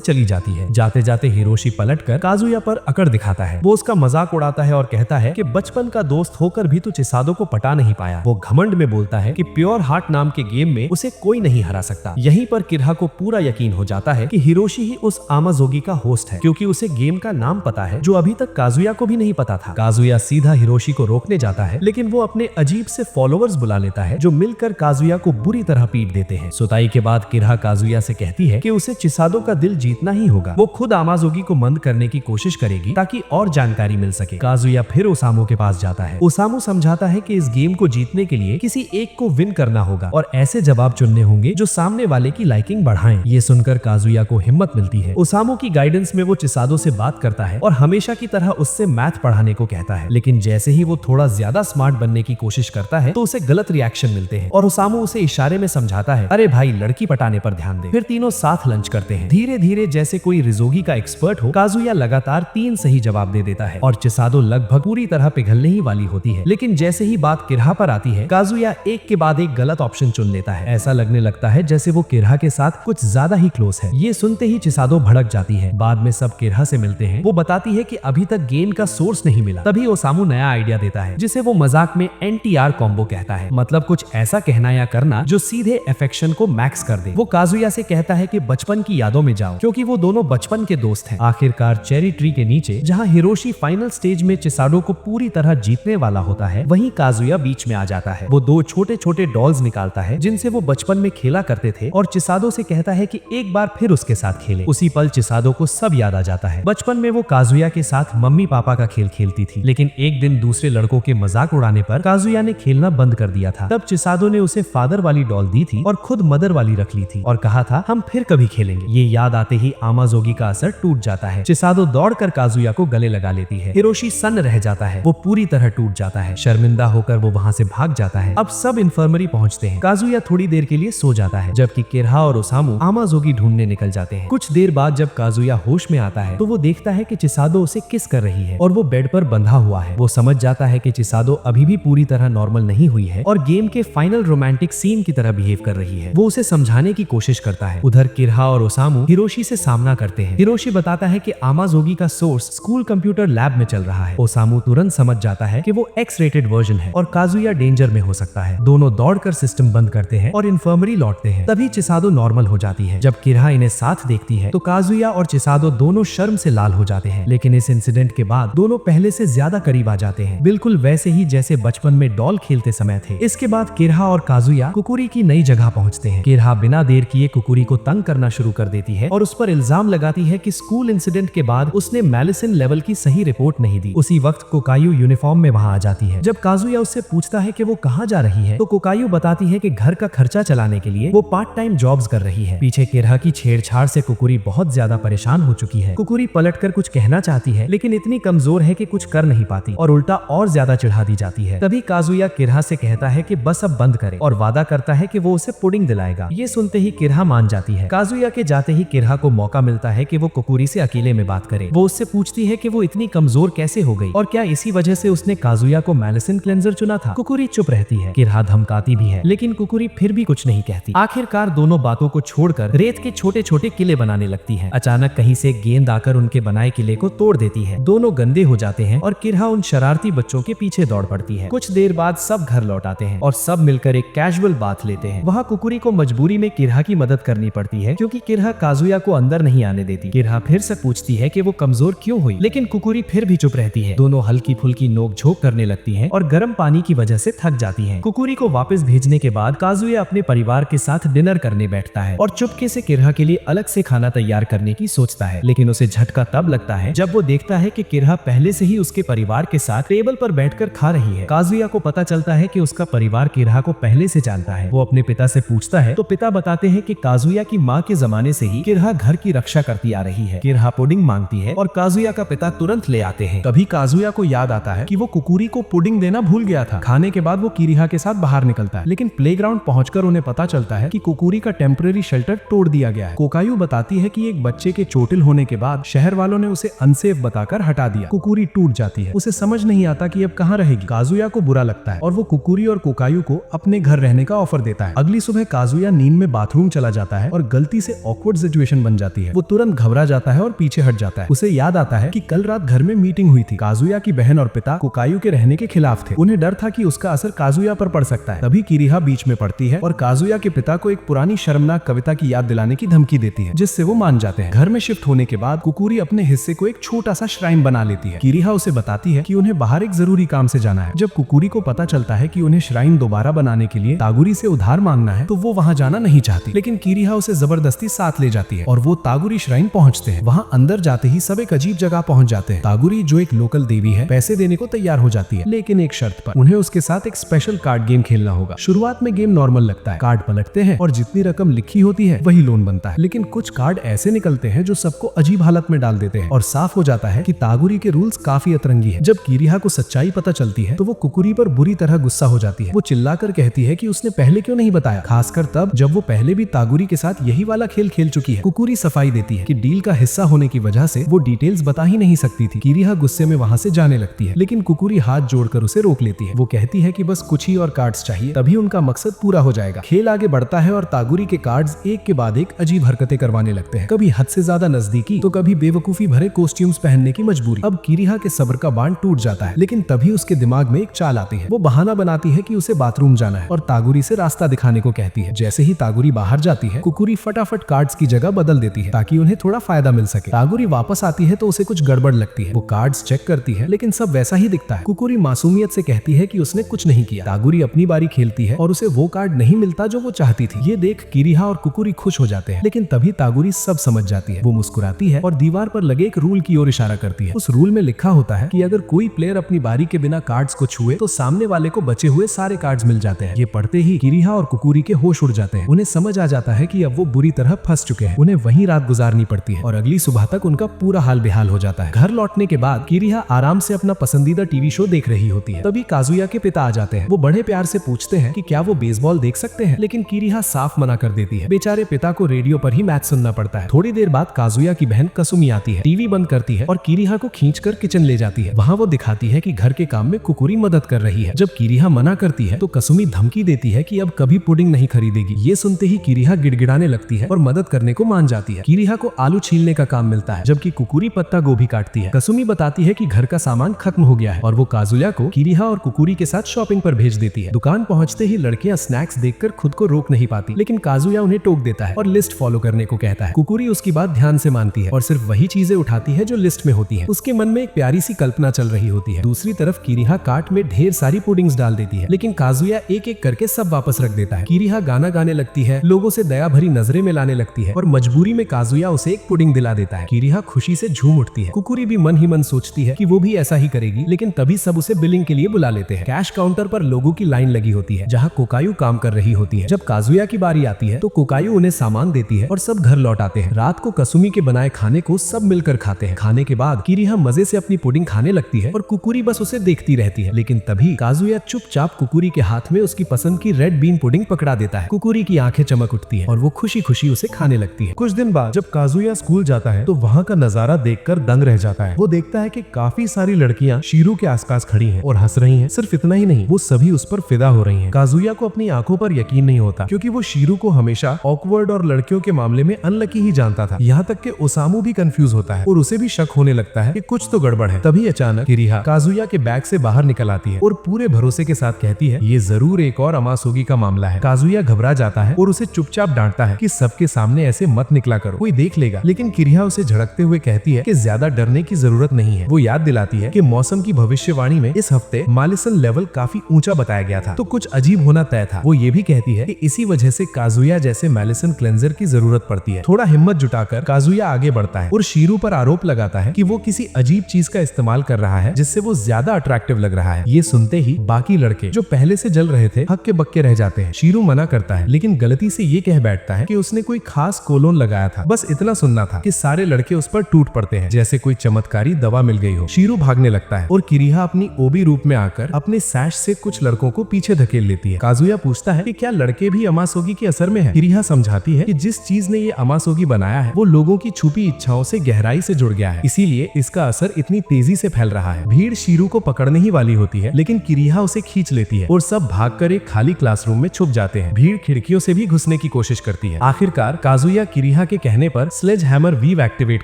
[SPEAKER 2] चली जाती है। जाते जाते हिरोशी पलटकर काजुया पर अकड़ दिखाता है। वो उसका मजाक उड़ाता है और कहता है कि बचपन का दोस्त होकर भी तो चिसादो को पटा नहीं पाया। वो घमंड में बोलता है कि प्योर हार्ट नाम के गेम में उसे कोई नहीं हरा सकता। यहीं पर किरहा को पूरा यकीन हो जाता है कि हिरोशी ही उस आमाजोगी का होस्ट है, क्योंकि उसे गेम का नाम पता है जो अभी तक काजुया को भी नहीं पता था। काजुया सीधा हिरोशी को रोकने जाता है, लेकिन वो अपने अजीब से फॉलोअर्स बुला लेता है जो मिलकर काजुया को बुरी तरह पीट देते हैं। सुताई के बाद किरहा काजुया से कहती है कि उसे चिसादो का दिल जीतना ही होगा। वो खुद आमाजोगी को मंद करने की कोशिश करेगी ताकि और जानकारी मिल सके। काजुया फिर ओसामू के पास जाता है। ओसामू समझाता है कि इस गेम को जीतने के लिए किसी एक को विन करना होगा और ऐसे जवाब चुनने होंगे जो सामने वाले की लाइकिंग बढ़ाएं। ये सुनकर काजुया को हिम्मत मिलती है। ओसामू की गाइडेंस में वो चिसादो से बात करता है और हमेशा की तरह उससे मैथ पढ़ाने को कहता है, लेकिन जैसे ही वो थोड़ा ज्यादा स्मार्ट बनने की कोशिश करता है तो उसे गलत रिएक्शन मिलते हैं और ओसामू उसे इशारे में समझाता है, अरे भाई लड़की पटाने पर ध्यान दे। फिर तीनों साथ लंच करते हैं। धीरे धीरे जैसे कोई रिजोगी का एक्सपर्ट हो, काजुया लगातार 3 सही जवाब दे देता है और चिसादो लगभग पूरी तरह पिघलने ही वाली होती है। लेकिन जैसे ही बात किरहा पर आती है, काजुया एक के बाद एक गलत ऑप्शन चुन लेता है। ऐसा लगने लगता है जैसे वो किरहा के साथ कुछ ज्यादा ही क्लोज है। ये सुनते ही चिसादो भड़क जाती है। बाद में सब किरहा से मिलते हैं। वो बताती है कि अभी तक गेम का सोर्स नहीं मिला। तभी ओसामू नया आइडिया देता है जिसे वो मजाक में NTR कॉम्बो कहता है, मतलब कुछ ऐसा कहना या करना जो सीधे अफेक्शन को मैक्स कर दे। वो काजुया से कहता है कि बचपन की यादों में जाओ, क्योंकि वो दोनों बचपन के दोस्त हैं। आखिरकार चेरी ट्री के नीचे जहां हिरोशी फाइनल स्टेज में चिसाडो को पूरी तरह जीतने वाला होता है, वहीं काजुया बीच में आ जाता है। वो 2 छोटे छोटे डॉल्स निकालता है जिनसे वो बचपन में खेला करते थे और चिसादो से कहता है कि एक बार फिर उसके साथ खेले। उसी पल चिसादो को सब याद आ जाता है। बचपन में वो काजुया के साथ मम्मी पापा का खेल खेलती थी, लेकिन एक दिन दूसरे लड़कों के मजाक उड़ाने पर काजुया ने खेलना बंद कर दिया था। तब चिसादो ने उसे फादर वाली डॉल दी थी और खुद मदर वाली रख ली थी और कहा था हम फिर कभी खेलेंगे। ये याद आते ही आमाजोगी का असर टूट जाता है। चिसादो दौड़कर काजुया को गले लगा लेती है। हिरोशी सन्न रह जाता है। वो पूरी तरह टूट जाता है। शर्मिंदा होकर वो वहाँ से भाग जाता है। अब सब इन्फर्मरी पहुँचते हैं। काजुया थोड़ी देर के लिए सो जाता है, जबकि किरहा और ओसामू आमाजोगी ढूंढने निकल जाते हैं। कुछ देर बाद जब काजुया होश में आता है तो वो देखता है कि चिसादो उसे किस कर रही है और वो बेड पर बंधा हुआ है। वो समझ जाता है कि चिसादो अभी भी पूरी तरह नॉर्मल नहीं हुई है और गेम के फाइनल रोमांटिक सीन की तरह बिहेव कर रही है। वो उसे समझाने की कोशिश करता है। उधर किरहा और ओसामू हिरोशी से सामना करते हैं। हिरोशी बताता है कि आमाजोगी का सोर्स स्कूल कंप्यूटर लैब में चल रहा है। ओसामू तुरंत समझ जाता है कि वो X-rated वर्जन है और काजुया डेंजर में हो सकता है। दोनों दौड़कर सिस्टम बंद करते हैं और इन्फर्मरी लौटते हैं। तभी चिसादो नॉर्मल हो जाती है। जब किरहा इन्हें साथ देखती है तो काजुया और चिसादो दोनों शर्म से लाल हो जाते हैं। लेकिन इस इंसिडेंट के बाद दोनों पहले से ज्यादा करीब आ जाते हैं, बिल्कुल वैसे ही जैसे बचपन में डॉल खेलते समय थे। इसके बाद किरहा और काजुया कुकुरी की नई जगह पहुंचते हैं। किरहा बिना देर किए कुकुरी को तंग करना शुरू कर देती है और उस पर इल्जाम लगाती है कि स्कूल इंसिडेंट के बाद उसने मेलिसिन लेवल की सही रिपोर्ट नहीं दी। उसी वक्त कोकायू यूनिफॉर्म में वहां आ जाती है। जब काजुया उससे पूछता है कि वो कहाँ जा रही है तो कोकायू बताती है कि घर का खर्चा चलाने के लिए वो पार्ट टाइम जॉब्स कर रही है। पीछे किरहा की छेड़छाड़ से कुकुरी बहुत ज्यादा परेशान हो चुकी है। कुकुरी पलटकर कुछ कहना चाहती है, लेकिन इतनी कमजोर है कि कुछ कर नहीं पाती और उल्टा और ज्यादा चिढ़ा दी जाती है। तभी काजुया किरहा से कहता है कि बस अब बंद करे और वादा करता है कि वो उसे पुडिंग दिलाएगा। ये सुनते ही किरहा मान जाती है। काजुया के जाते ही किरहा को मौका मिलता है कि वो कुकुरी से अकेले में बात करे। वो उससे पूछती है कि वो इतनी कमजोर कैसे हो गई और क्या इसी वजह से उसने काजुया को मेलिसिन क्लेंजर चुना था। कुकुरी चुप रहती है। किरहा धमकाती भी है, लेकिन कुकुरी फिर भी कुछ नहीं कहती। आखिरकार दोनों बातों को छोड़कर रेत के छोटे छोटे किले बनाने लगती है। अचानक कहीं से गेंद आकर उनके बनाए किले को तोड़ देती है। दोनों गंदे हो जाते हैं और किरहा उन शरारती बच्चों के पीछे दौड़ पड़ती है। कुछ देर बाद सब घर लौट आते हैं और सब मिलकर एक कैजुअल बाथ लेते हैं। वहाँ कुकुरी को मजबूरी में किरहा की मदद करनी पड़ती है, क्योंकि किरहा काजुया को अंदर नहीं आने देती। किरहा फिर से पूछती है कि वो कमजोर क्यों हुई, लेकिन कुकुरी
[SPEAKER 3] कुकुरी फिर भी चुप रहती है। दोनों हल्की फुल्की नोक झोंक करने लगती हैं और गर्म पानी की वजह से थक जाती हैं। कुकुरी को वापस भेजने के बाद काजुया अपने परिवार के साथ डिनर करने बैठता है और चुपके से किरहा के लिए अलग से खाना तैयार करने की सोचता है, लेकिन उसे झटका तब लगता है जब वो देखता है कि किरहा पहले से ही उसके परिवार के साथ टेबल पर बैठकर खा रही है। काजुया को पता चलता है कि उसका परिवार किरहा को पहले से जानता है। वो अपने पिता से पूछता है तो पिता बताते हैं कि काजुया की माँ के जमाने से ही किरहा घर की रक्षा करती आ रही है। किरहा पुडिंग मांगती है और काजुया का पिता तुरंत ले आते हैं।
[SPEAKER 2] तभी काजुया को याद आता है कि वो कुकुरी को पुडिंग देना भूल गया था। खाने के बाद वो किरहा के साथ बाहर निकलता है, लेकिन प्लेग्राउंड पहुंचकर उन्हें पता चलता है कि कुकुरी का टेम्पररी शेल्टर तोड़ दिया गया है। कोकायू बताती है कि एक बच्चे के चोटिल होने के बाद शहर वालों ने उसे अनसेफ बताकर हटा दिया। कुकुरी टूट जाती है, उसे समझ नहीं आता कि अब कहाँ रहेगी। काजुया को बुरा लगता है और वो कुकुरी और कोकायू को अपने घर रहने का ऑफर देता है। अगली सुबह काजुया नींद में बाथरूम चला जाता है और गलती से ऑकवर्ड सिचुएशन बन जाती है। वो तुरंत घबरा जाता है और पीछे हट जाता है। उसे याद आता है कि कल रात घर में मीटिंग हुई थी। काजुया की बहन और पिता कोकायू के रहने के खिलाफ थे। उन्हें डर था कि उसका असर काजुया पर पड़ सकता है। तभी किरिहा बीच में पड़ती है और काजुया के पिता को एक पुरानी शर्मनाक कविता की याद दिलाने की धमकी देती है, जिससे वो मान जाते हैं। घर में शिफ्ट होने के बाद कुकुरी अपने हिस्से को एक छोटा सा श्राइन बना लेती है। किरिहा उसे बताती है कि उन्हें बाहर एक जरूरी काम से जाना है। जब कुकुरी को पता चलता है कि उन्हें श्राइन दोबारा बनाने के लिए तागुरी से उधार मांगना है तो वो वहाँ जाना नहीं चाहती, लेकिन किरिहा उसे जबरदस्ती साथ ले जाती है और वो तागुरी श्राइन पहुँचते हैं। वहाँ अंदर जाते ही सब एक अजीब जगह पहुँच जाते हैं। तागुरी जो एक लोकल देवी है पैसे देने को तैयार हो जाती है, लेकिन एक शर्त पर। उन्हें उसके साथ एक स्पेशल कार्ड गेम खेलना होगा। शुरुआत में गेम नॉर्मल लगता है, कार्ड पलटते हैं और जितनी रकम लिखी होती है वही लोन बनता है, लेकिन कुछ कार्ड ऐसे निकलते हैं जो सबको अजीब हालत में डाल देते हैं और साफ हो जाता है कि तागुरी के रूल्स काफी अतरंगी है। जब किरिहा को सच्चाई पता चलती है तो वो कुकुरी पर बुरी तरह गुस्सा हो जाती है। वो चिल्लाकर कहती है कि उसने पहले क्यों नहीं बताया, खासकर तब जब वो पहले भी तागुरी के साथ यही वाला खेल खेल चुकी है। कुकुरी सफाई देती है कि डील का हिस्सा होने की वजह से वो डिटेल्स बता ही नहीं सकती थी। किरिहा गुस्से में वहाँ से जाने लगती है, लेकिन कुकुरी हाथ जोड़कर उसे रोक लेती है। वो कहती है कि बस कुछ ही और कार्ड्स चाहिए, तभी उनका मकसद पूरा हो जाएगा। खेल आगे बढ़ता है और तागुरी के कार्ड्स एक के बाद एक अजीब हरकतें करवाने लगते हैं। कभी हद से ज्यादा नजदीकी तो कभी बेवकूफी भरे कॉस्ट्यूम्स पहनने की मजबूरी। अब किरिहा के सब्र का बांध टूट जाता है, लेकिन तभी उसके दिमाग में एक चाल आती है। वो बहाना बनाती है कि उसे बाथरूम जाना है और तागुरी से रास्ता दिखाने को कहती है। जैसे ही तागुरी बाहर जाती है, कुकुरी फटाफट कार्ड्स की जगह बदल देती है ताकि उन्हें थोड़ा फायदा मिल सके। तागुरी वापस आती है तो उसे कुछ गड़बड़ लगती है। वो कार्ड्स चेक करती है, लेकिन सब वैसा ही दिखता है। कुकुरी मासूमियत से कहती है कि उसने कुछ नहीं किया। तागुरी अपनी बारी खेलती है और उसे वो कार्ड नहीं मिलता जो वो चाहती थी। ये देख किरिहा और कुकुरी खुश हो जाते हैं, लेकिन तभी तागुरी सब समझ जाती है। वो मुस्कुराती है और दीवार पर लगे एक रूल की ओर इशारा करती है। उस रूल में लिखा होता है कि अगर कोई प्लेयर अपनी बारी के बिना कार्ड्स को छुए तो सामने वाले को बचे हुए सारे कार्ड्स मिल जाते हैं। ये पढ़ते ही किरिहा और कुकुरी के होश उड़ जाते हैं। उन्हें समझ आ जाता है कि अब वो बुरी तरह फंस चुके हैं। उन्हें वहीं रात गुजारनी पड़ती है और अगली सुबह तक उनका पूरा हाल बेहाल हो जाता है। घर लौटने के बाद किरिहा आराम से अपना पसंदीदा टीवी शो देख रही होती है। तभी काजुया के पिता आ जाते हैं। वो बड़े प्यार से पूछते हैं कि क्या वो बेसबॉल देख सकते हैं, लेकिन किरिहा साफ मना कर देती है। बेचारे पिता को रेडियो पर ही मैच सुनना पड़ता है। थोड़ी देर बाद काजुया की बहन कसुमी आती है, टीवी बंद करती है और किरिहा को खींचकर किचन ले जाती है। वहाँ वो दिखाती है कि घर के काम में कुकुरी मदद कर रही है। जब किरिहा मना करती है तो कसुमी धमकी देती है कि अब कभी पुडिंग नहीं खरीदेगी। ये सुनते ही किरिहा गिड़गिड़ाने लगती है और मदद करने को मान जाती है। किरिहा को आलू छीलने का काम मिलता है, जबकि कुकुरी पत्ता गोभी काटती है। कसुमी बताती है कि घर का सामान खत्म हो गया है और वो काजुया को किरिहा और कुकुरी के साथ शॉपिंग पर भेज देती है। दुकान पहुंचते ही लड़कियां स्नैक्स देखकर खुद को रोक नहीं पाती, लेकिन काजुया उन्हें टोक देता है और लिस्ट फॉलो करने को कहता है। कुकुरी उसकी बात ध्यान से मानती है और सिर्फ वही चीजें उठाती है जो लिस्ट में होती है। उसके मन में एक प्यारी सी कल्पना चल रही होती है। दूसरी तरफ किरिहा कार्ट में ढेर सारी पुडिंग्स डाल देती है, लेकिन काजुया एक एक करके सब वापस रख देता है। किरिहा गाना गाने लगती है, लोगों से दया भरी नजरें मिलाने लगती है और मजबूरी में काजुया उसे एक पुडिंग दिला देता है। किरिहा खुशी से झूम उठती है। कुकुरी भी मन ही मन सोचती है कि वो भी ऐसा ही करेगी, लेकिन तभी सब उसे बिलिंग के लिए बुला लेते हैं। कैश काउंटर पर लोगों की लाइन लगी होती है, जहाँ कोकायू काम कर रही होती है। जब काजुया की बारी आती है तो कोकायू उन्हें सामान देती है और सब घर लौट आते हैं। रात को कसुमी के बनाए खाने को सब मिलकर खाते हैं। खाने के बाद किरिहा मजे से अपनी पुडिंग खाने लगती है और कुकुरी बस उसे देखती रहती है, लेकिन तभी काजुया चुपचाप कुकुरी के हाथ में उसकी पसंद की रेड बीन पुडिंग पकड़ा देता है। कुकुरी की आंखें चमक उठती है और वो खुशी खुशी उसे खाने लगती है। कुछ दिन बाद जब काजुया स्कूल जाता है तो वहाँ का नजारा देखकर दंग रह जाता है। वो देखता है कि काफी सारी लड़कियां शीरू के आसपास खड़ी हैं और हंस रही हैं। सिर्फ इतना ही नहीं, वो सभी उस पर फिदा हो रही हैं। काजुया को अपनी आंखों पर यकीन नहीं होता, क्योंकि वो शीरू को हमेशा ऑकवर्ड और लड़कियों के मामले में अनलकी ही जानता था। यहाँ तक कि ओसामू भी कंफ्यूज होता है और उसे भी शक होने लगता है कि कुछ तो गड़बड़ है। तभी अचानक किरिहा काजुया के बैग से बाहर निकल आती है और पूरे भरोसे के साथ कहती है, ये जरूर एक और अमासोगी का मामला है। काजुया घबरा जाता है और उसे चुपचाप डांटता है कि सबके सामने ऐसे मत निकला करो, कोई देख लेगा। लेकिन किरिहा उसे झड़कते हुए कहती है कि ज्यादा डरने की जरूरत नहीं है। वो याद दिलाती है कि मौसम की भविष्यवाणी में इस हफ्ते मालिसन लेवल काफी ऊंचा बताया गया था, तो कुछ अजीब होना तय था। वो ये भी कहती है कि इसी वजह से काजुया जैसे मालिसन क्लेंजर की जरूरत पड़ती है। थोड़ा हिम्मत जुटाकर काजुया आगे बढ़ता है और शीरू पर आरोप लगाता है कि वो किसी अजीब चीज का इस्तेमाल कर रहा है जिससे वो ज्यादा अट्रैक्टिव लग रहा है। ये सुनते ही बाकी लड़के जो पहले से जल रहे थे हक्के बक्के रह जाते हैं। शीरू मना करता है, लेकिन गलती से ये कह बैठता है कि उसने कोई खास कोलोन लगाया था। बस इतना सुनना था कि सारे लड़के उस पर टूट पड़ते हैं जैसे कोई चमत्कारी दवा मिल गई हो। शीरू भागने लगता है और किरीहा अपनी ओबी रूप में आकर अपने सैश से कुछ लड़कों को पीछे धकेल लेती है। काजुया पूछता है कि क्या लड़के भी अमासोगी के असर में है। किरीहा समझाती है कि जिस चीज ने ये अमासोगी बनाया है वो लोगों की छुपी इच्छाओं से गहराई से जुड़ गया है, इसीलिए इसका असर इतनी तेजी से फैल रहा है। भीड़ शीरू को पकड़ने ही वाली होती है, लेकिन किरीहा उसे खींच लेती है और सब भागकर एक खाली क्लासरूम में छुप जाते हैं। भीड़ खिड़कियों से भी घुसने की कोशिश करती है। आखिरकार काजुया किरीहा के कहने पर स्लेज हैमर वीव एक्टिवेट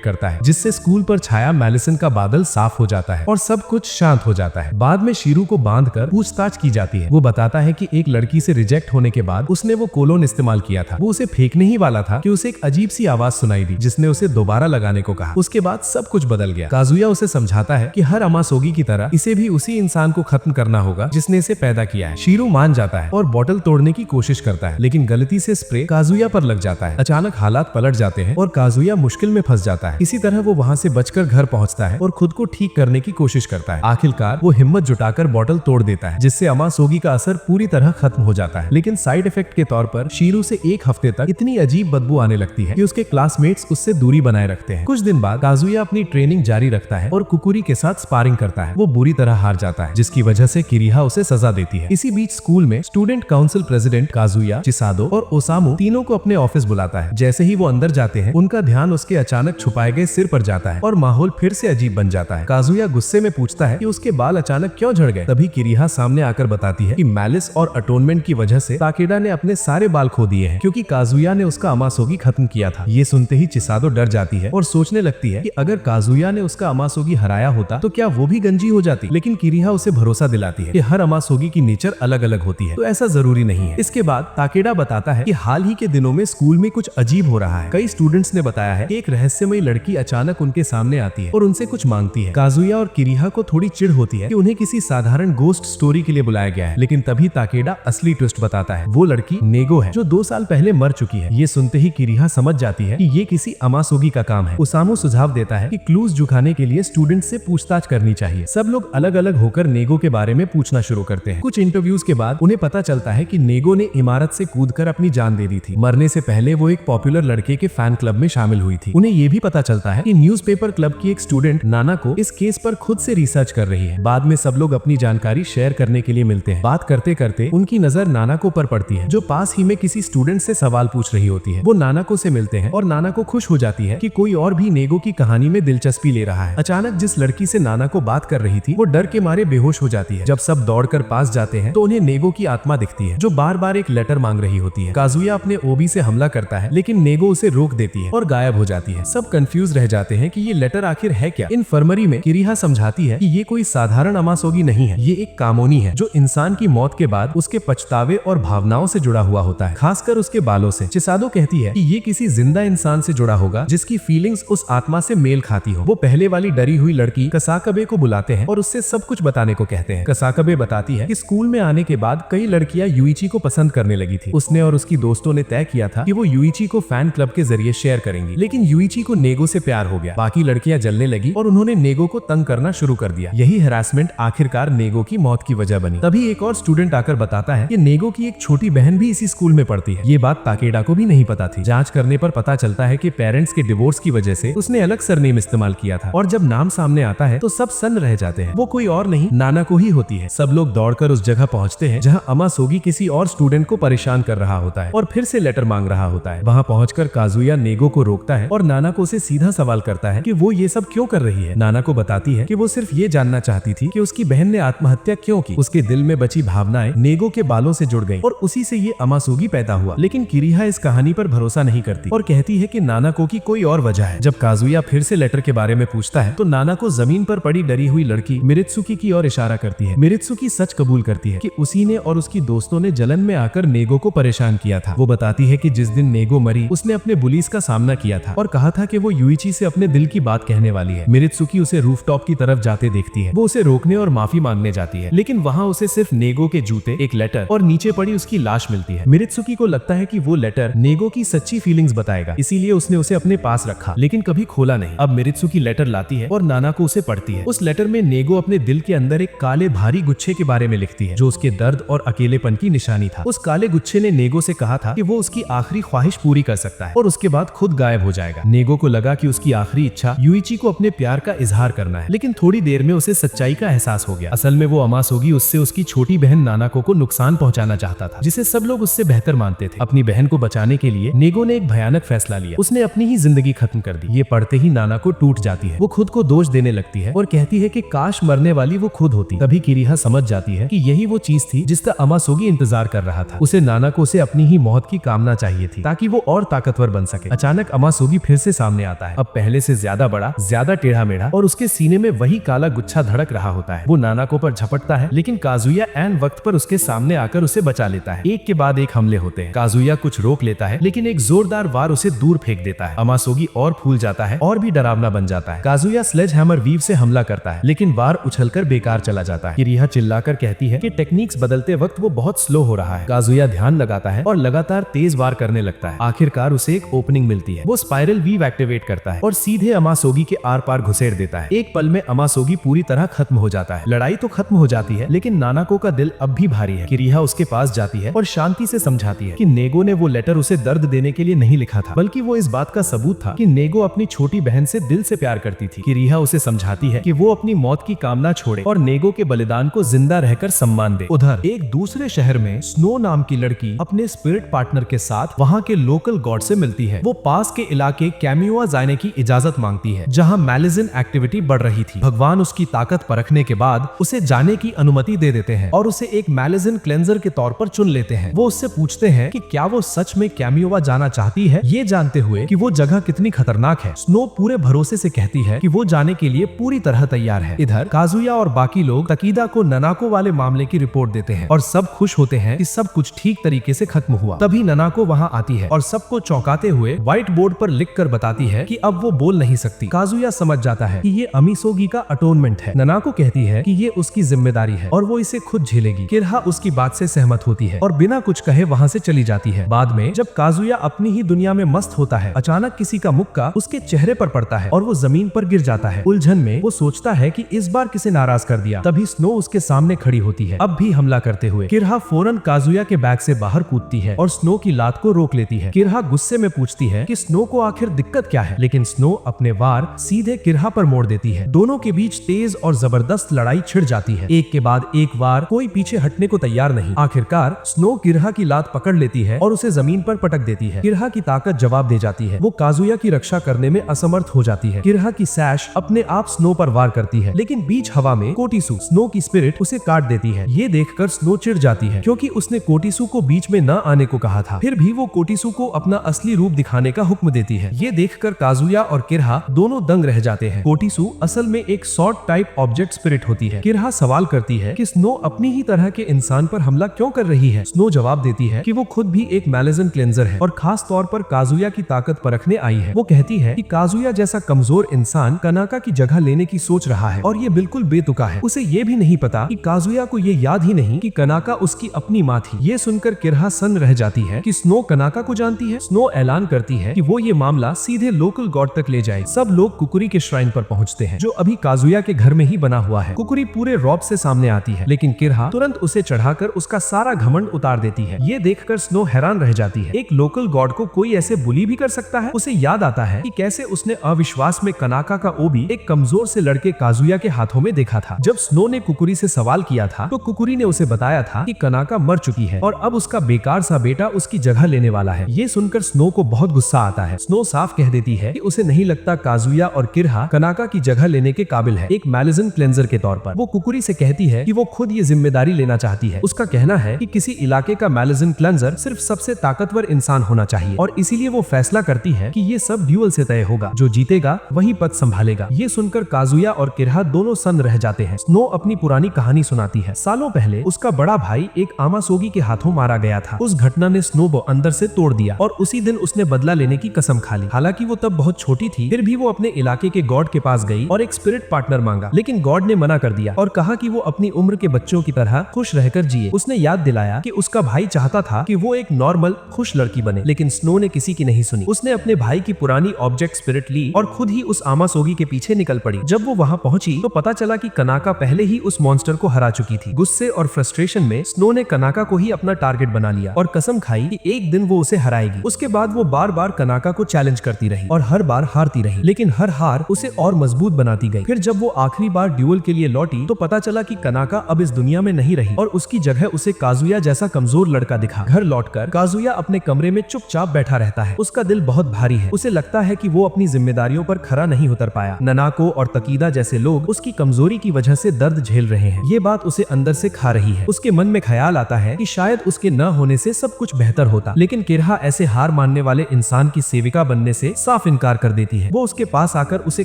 [SPEAKER 2] करता है, जिससे स्कूल पर छाया मैलिसन का बादल साफ हो जाता है और सब कुछ शांत हो जाता है। बाद में शीरू को बांधकर पूछताछ की जाती है। वो बताता है कि एक लड़की से रिजेक्ट होने के बाद उसने वो कोलोन इस्तेमाल किया था। वो उसे फेंकने ही वाला था कि उसे एक अजीब सी आवाज सुनाई दी जिसने उसे दोबारा लगाने को कहा। उसके बाद सब कुछ बदल गया। काजुया उसे समझाता है कि हर अमासोगी की तरह इसे भी उसी इंसान को खत्म करना होगा जिसने इसे पैदा किया है। शीरू मान जाता है और बोतल तोड़ने की कोशिश करता है, लेकिन गलती से स्प्रे काजुया पर लग जाता है। अचानक हालात पलट जाते हैं और काजुया मुश्किल में फंस जाता है। इसी तरह वो वहाँ से बचकर घर पहुँचता है और खुद को ठीक करने की कोशिश करता है। आखिरकार वो हिम्मत जुटाकर बोतल तोड़ देता है, जिससे अमासोगी का असर पूरी तरह खत्म हो जाता है। लेकिन साइड इफेक्ट के तौर पर शीरू से एक हफ्ते तक इतनी अजीब बदबू आने लगती है कि उसके क्लासमेट्स उससे दूरी बनाए रखते हैं। कुछ दिन बाद काजुया अपनी ट्रेनिंग जारी रखता है और कुकुरी के साथ स्पारिंग करता है। वो बुरी तरह हार जाता है, जिसकी वजह से किरीहा उसे सजा देती है। इसी बीच स्कूल में स्टूडेंट काउंसिल प्रेसिडेंट काजुया, चिसादो और ओसामू तीनों को अपने ऑफिस बुलाता है। जैसे ही वो अंदर जाते हैं, उनका ध्यान उसके अचानक छुपाए गए सिर पर जाता है और माहौल फिर से अजीब बन जाता है। काजुया गुस्से में पूछता है कि उसके बाल अचानक क्यों झड़ गए। तभी किरीहा सामने आकर बताती है कि मैलिस और अटोनमेंट की वजह से ताकेडा ने अपने सारे बाल खो दिए हैं, क्योंकि काजुया ने उसका अमासोगी खत्म किया था। ये सुनते ही चिसादो डर जाती है और सोचने लगती है कि अगर काजुया ने उसका अमासोगी हराया होता तो क्या वो भी गंजी हो जाती। लेकिन किरीहा उसे भरोसा दिलाती है कि हर अमासोगी की नेचर अलग अलग होती है, तो ऐसा जरूरी नहीं है। इसके बाद ताकेडा बताता है कि हाल ही के दिनों में स्कूल में कुछ अजीब हो रहा है। कई स्टूडेंट्स ने बताया है कि एक रहस्यमयी लड़की अचानक उनके सामने आती है और उनसे कुछ मांगती है। काजुया और किरीहा को थोड़ी चिढ़ होती है कि उन्हें किसी साधारण गोस्ट स्टोरी के लिए बुलाया गया है, लेकिन तभी ताकेडा असली ट्विस्ट बताता है। वो लड़की नेगो है, जो 2 साल पहले मर चुकी है। ये सुनते ही किरीहा समझ जाती है कि ये किसी अमासोगी का काम है। ओसामू सुझाव देता है कि क्लूज जुटाने के लिए स्टूडेंट से पूछताछ करनी चाहिए। सब लोग अलग अलग होकर नेगो के बारे में पूछना शुरू करते हैं। कुछ इंटरव्यूज के बाद उन्हें पता चलता है कि नेगो ने इमारत से कूदकर अपनी जान दे दी थी। मरने से पहले वो एक पॉपुलर लड़के के फैन क्लब में शामिल हुई थी। उन्हें ये भी पता चलता है कि न्यूज़पेपर क्लब की एक स्टूडेंट नाना को इस केस पर खुद से रिसर्च कर रही है। बाद में सब लोग अपनी जानकारी शेयर करने के लिए मिलते हैं। बात करते करते उनकी नजर नानाको पर पड़ती है, जो पास ही में किसी स्टूडेंट से सवाल पूछ रही होती है। वो नानाको से मिलते हैं और नानाको खुश हो जाती है कि कोई और भी नेगो की कहानी में दिलचस्पी ले रहा है। अचानक जिस लड़की से नानाको बात कर रही थी वो डर के मारे बेहोश हो जाती है। जब सब दौड़कर पास जाते हैं तो उन्हें नेगो की आत्मा दिखती है, जो बार बार एक लेटर मांग रही होती है। काजुया अपने ओबी से हमला करता है, लेकिन नेगो उसे रोक देती है और गायब हो जाती है। सब कंफ्यूज रह जाते हैं कि ये लेटर आखिर है क्या। इन्फर्मरी में किरीहा समझाती है कि ये कोई साधारण अमासोगी नहीं है, ये एक कामोनी है जो इंसान की मौत के बाद उसके पछतावे और भावनाओं से जुड़ा हुआ होता है, खासकर उसके बालों से। चिसादो कहती है कि ये किसी जिंदा इंसान से जुड़ा होगा जिसकी फीलिंग्स उस आत्मा से मेल खाती हो। वो पहले वाली डरी हुई लड़की कसाकबे को बुलाते हैं और उससे सब कुछ बताने को कहते हैं। कसाकबे बताती है कि स्कूल में आने के बाद कई लड़कियां यूइची को पसंद करने लगी थी। उसने और उसकी दोस्तों ने तय किया था कि वो यूइची को फैन क्लब के जरिए शेयर करेंगी, लेकिन यूइची को नेगो से प्यार हो गया। बाकी लड़कियां जलने लगी और उन्होंने नेगो को तंग करना शुरू कर दिया। यही हैरासमेंट आखिरकार नेगो की मौत की वजह बनी। तभी एक और स्टूडेंट आकर बताता है कि नेगो की एक छोटी बहन भी इसी स्कूल में पढ़ती है। ये बात ताकेडा को भी नहीं पता थी। जांच करने पर पता चलता है कि पेरेंट्स के डिवोर्स की वजह से उसने अलग सरनेम इस्तेमाल किया था, और जब नाम सामने आता है तो सब सन्न रह जाते हैं। वो कोई और नहीं नानाको ही होती है। सब लोग दौड़कर उस जगह पहुंचते हैं जहां अमासोगी किसी और स्टूडेंट को परेशान कर रहा होता है और फिर से लेटर मांग रहा होता है। वहां पहुंचकर काजुया नेगो को रोकता है और नानाको से सीधा सवाल करता है कि वो ये सब क्यों कर रही है। नानाको बताती है कि वो सिर्फ ये जानना चाहती थी कि उसकी बहन ने आत्महत्या क्यों की। उसके दिल में बची भावनाएं नेगो के बालों से जुड़ गईं और उसी से ये अमासोगी पैदा हुआ। लेकिन किरीहा इस कहानी पर भरोसा नहीं करती और कहती है कि नानाको की कोई और वजह है। जब काजुया फिर से लेटर के बारे में पूछता है तो नानाको जमीन पर पड़ी डरी हुई लड़की मिरित्सुकी की ओर इशारा करती है। मिरित्सुकी सच कबूल करती है कि उसी ने और उसकी दोस्तों ने जलन में आकर नेगो को परेशान किया था। वो बताती है कि जिस दिन नेगो मरी उसने अपने बुलीज का सामना किया था और कहा था कि वो यूइची से अपने दिल की बात कहने वाली वाली है। मित्सुकी उसे रूफटॉप की तरफ जाते देखती है। वो उसे रोकने और माफी मांगने जाती है, लेकिन वहाँ उसे सिर्फ नेगो के जूते, एक लेटर और नीचे पड़ी उसकी लाश मिलती है। मित्सुकी को लगता है कि वो लेटर नेगो की सच्ची फीलिंग्स बताएगा, इसीलिए उसने उसे अपने पास रखा, लेकिन कभी खोला नहीं। अब मित्सुकी लेटर लाती है और नानाको उसे पढ़ती है। उस लेटर में नेगो अपने दिल के अंदर एक काले भारी गुच्छे के बारे में लिखती है, जो उसके दर्द और अकेलेपन की निशानी था। उस काले गुच्छे ने नेगो से कहा था कि वो उसकी आखिरी ख्वाहिश पूरी कर सकता है और उसके बाद खुद गायब हो जाएगा। नेगो को लगा कि उसकी आखिरी इच्छा युइची को अपने प्यार का इजहार करना है, लेकिन थोड़ी देर में उसे सच्चाई का एहसास हो गया। असल में वो अमासोगी उससे उसकी छोटी बहन नानाको को नुकसान पहुंचाना चाहता था, जिसे सब लोग उससे बेहतर मानते थे। अपनी बहन को बचाने के लिए नेगो ने एक भयानक फैसला लिया। उसने अपनी ही जिंदगी खत्म कर दी। ये पढ़ते ही नानाको टूट जाती है। वो खुद को दोष देने लगती है और कहती है कि काश मरने वाली वो खुद होती। तभी किरीहा समझ जाती है कि यही वो चीज थी जिसका अमासोगी इंतजार कर रहा था। उसे नानाको से अपनी ही मौत की कामना चाहिए थी, ताकि वो और ताकतवर बन सके। अचानक अमासोगी फिर से सामने आता है, अब पहले से ज्यादा बड़ा, ज्यादा टेढ़ा मेढ़ा, और उसके सीने में वही काला गुच्छा धड़क रहा होता है। वो नानाको पर झपटता है, लेकिन काजुया ऐन वक्त पर उसके सामने आकर उसे बचा लेता है। एक के बाद एक हमले होते हैं। काजुया कुछ रोक लेता है, लेकिन एक जोरदार वार उसे दूर फेंक देता है। अमासोगी और फूल जाता है और भी डरावना बन जाता है। काजुया स्लेज हैमर वीव से हमला करता है, लेकिन वार उछलकर बेकार चला जाता है। किरीहा चिल्लाकर कहती है कि टेक्निक्स बदलते वक्त वो बहुत स्लो हो रहा है। काजुया ध्यान लगाता है और लगातार तेज वार करने लगता है। आखिरकार उसे एक ओपनिंग मिलती है। वो स्पाइरल वीव एक्टिवेट करता है और सीधे अमासोगी के आर पार घुसेड़ देता है। एक पल में अमासोगी पूरी तरह खत्म हो जाता है। लड़ाई तो खत्म हो जाती है, लेकिन नानाको का दिल अब भी भारी है। किरीहा उसके पास जाती है और शांति से समझाती है कि नेगो ने वो लेटर उसे दर्द देने के लिए नहीं लिखा था, बल्कि वो इस बात का सबूत था कि नेगो अपनी छोटी बहन से दिल से प्यार करती थी। किरीहा उसे समझाती है कि वो अपनी मौत की कामना छोड़े और नेगो के बलिदान को जिंदा रहकर सम्मान दे। उधर एक दूसरे शहर में स्नो नाम की लड़की अपने स्पिरिट पार्टनर के साथ वहाँ के लोकल गॉड से मिलती है। वो पास के इलाके कैमियोआ जाने की इजाजत मांगती है, जहाँ मैलिजन एक्टिविटी बढ़ रही थी। भगवान उसकी ताकत परखने के बाद उसे जाने की अनुमति दे देते हैं और उसे एक मैलिजन क्लेंजर के तौर पर चुन लेते हैं। वो उससे पूछते हैं कि क्या वो सच में कैमियोआ जाना चाहती है, ये जानते हुए कि वो जगह कितनी खतरनाक है। स्नो पूरे भरोसे से कहती है कि वो जाने के लिए पूरी तरह तैयार है। इधर काजुया और बाकी लोग तकीदा को ननाको वाले मामले की रिपोर्ट देते हैं और सब खुश होते हैं कि सब कुछ ठीक तरीके से खत्म हुआ। तभी ननाको वहाँ आती है और सबको चौंकाते हुए व्हाइट बोर्ड पर लिखकर बताती है कि अब वो बोल नहीं सकती। काजुया समझ जाता है कि ये अमीसोगी का अटोनमेंट है। ननाको कहती है कि ये उसकी जिम्मेदारी है और वो इसे खुद झेलेगी। किरहा उसकी बात से सहमत होती है और बिना कुछ कहे वहाँ से चली जाती है। बाद में जब काजुया अपनी ही दुनिया में मस्त होता है, अचानक किसी का मुक्का उसके चेहरे पर पड़ता है और वो जमीन पर गिर जाता है। उलझन में वो सोचता है कि इस बार किसे नाराज कर दिया। तभी स्नो उसके सामने खड़ी होती है, अब भी हमला करते हुए। किरहा फौरन काजुया के बैग से बाहर कूदती है और स्नो की लात को रोक लेती है। किरहा गुस्से में पूछती है कि स्नो को आखिर दिक्कत क्या है, लेकिन स्नो अपने वार सीधे किरहा पर मोड़ देती है। दोनों के बीच तेज और जबरदस्त लड़ाई छिड़ जाती है। एक के बाद एक वार, कोई पीछे हटने को तैयार नहीं। आखिरकार स्नो किरहा की लात पकड़ लेती है और उसे जमीन पर पटक देती है। किरहा की ताकत जवाब दे जाती है। वो काजुया की रक्षा करने में असमर्थ हो जाती है। किरहा की सैश अपने आप स्नो पर वार करती है, लेकिन बीच हवा में कोटिसु, स्नो की स्पिरिट, उसे काट देती है। ये देखकर स्नो चिढ़ जाती है, क्योंकि उसने कोटिसु को बीच में न आने को कहा था। फिर भी वो कोटिसु को अपना असली रूप दिखाने का हुक्म देती है। ये देखकर काजुया और किरहा दोनों दंग रह जाते हैं। कोटिसु असल में एक सॉर्ट टाइप ऑब्जेक्ट स्पिरिट होती है। किरहा सवाल करती है कि स्नो अपनी ही तरह के इंसान पर हमला क्यों कर रही है। स्नो जवाब देती है कि वो खुद भी एक मैलिजन क्लेंजर है और खास तौर पर काजुया की ताकत परखने आई है। वो कहती है कि काजुया जैसा कमजोर इंसान कनाका की जगह लेने की सोच रहा है और ये बिल्कुल बेतुका है। उसे ये भी नहीं पता कि काजुया को ये याद ही नहीं कि कनाका उसकी अपनी माँ थी। ये सुनकर किरहा सन्न रह जाती है कि स्नो कनाका को जानती है। स्नो ऐलान करती है कि वो ये मामला सीधे लोकल गॉड तक ले जाए। सब लोग कुकुरी के श्राइन पर पहुंचते हैं, जो अभी काजुया के घर में ही बना हुआ है। कुकुरी पूरे रौब से सामने आती है, लेकिन किरहा तुरंत उसे चढ़ाकर उसका सारा घमंड उतार देती है। ये देखकर स्नो हैरान रह जाती है। एक लोकल गॉड को कोई ऐसे बुली भी कर सकता है। उसे याद आता है कि कैसे उसने अविश्वास में कनाका का ओबी एक कमजोर से लड़के काजुया के हाथों में देखा था। जब स्नो ने कुकुरी से सवाल किया था, तो कुकुरी ने उसे बताया था कि कनाका मर चुकी है और अब उसका बेकार सा बेटा उसकी जगह लेने वाला है। ये सुनकर स्नो को बहुत गुस्सा आता है। स्नो साफ कह देती है कि उसे नहीं लगता काजुया और किरहा कनाका की जगह लेने के काबिल है, एक मैलिजन क्लेंजर के तौर पर। वो कुकुरी से कहती है कि वो खुद ये जिम्मेदारी लेना चाहती है। उसका कहना है कि किसी इलाके का मैलिजन क्लेंजर सिर्फ सबसे ताकतवर इंसान होना चाहिए और इसीलिए वो फैसला करती है कि ये सब ड्यूअल से तय होगा। जो जीतेगा वही पद संभालेगा। ये सुनकर काजुया और किरहा दोनों सन्न रह जाते हैं। स्नो अपनी पुरानी कहानी सुनाती है। सालों पहले उसका बड़ा भाई एक आमासोगी के हाथों मारा गया था। उस घटना ने स्नो को अंदर से तोड़ दिया और उसी दिन उसने बदला लेने की कसम खा ली। हालांकि वो तब बहुत छोटी थी, फिर भी वो अपने इलाके इलाके के गॉड के पास गई और एक स्पिरिट पार्टनर मांगा, लेकिन गॉड ने मना कर दिया और कहा कि वो अपनी उम्र के बच्चों की तरह खुश रहकर जिए। उसने याद दिलाया कि उसका भाई चाहता था कि वो एक नॉर्मल खुश लड़की बने, लेकिन स्नो ने किसी की नहीं सुनी। उसने अपने भाई की पुरानी ऑब्जेक्ट स्पिरिट ली और खुद ही उस आमासोगी के पीछे निकल पड़ी। जब वो वहाँ पहुंची तो पता चला कि कनाका पहले ही उस मॉन्स्टर को हरा चुकी थी। गुस्से और फ्रस्ट्रेशन में स्नो ने कनाका को ही अपना टारगेट बना लिया और कसम खाई कि एक दिन वो उसे हराएगी। उसके बाद वो बार बार कनाका को चैलेंज करती रही और हर बार हारती रही, लेकिन हर हार उसे और मजबूत बनाती गई। फिर जब वो आखिरी बार ड्यूल के लिए लौटी तो पता चला कि कनाका अब इस दुनिया में नहीं रही और उसकी जगह उसे काजुया जैसा कमजोर लड़का दिखा। घर लौटकर काजुया अपने कमरे में चुपचाप बैठा रहता है। उसका दिल बहुत भारी है। उसे लगता है कि वो अपनी जिम्मेदारियों पर खरा नहीं उतर पाया। ननाको और तकीदा जैसे लोग उसकी कमजोरी की वजह से दर्द झेल रहे हैं। ये बात उसे अंदर से खा रही है। उसके मन में ख्याल आता है कि शायद उसके न होने से सब कुछ बेहतर होता, लेकिन किरहा ऐसे हार मानने वाले इंसान की सेविका बनने से साफ इनकार कर देती है। वो उसके पास आकर उसे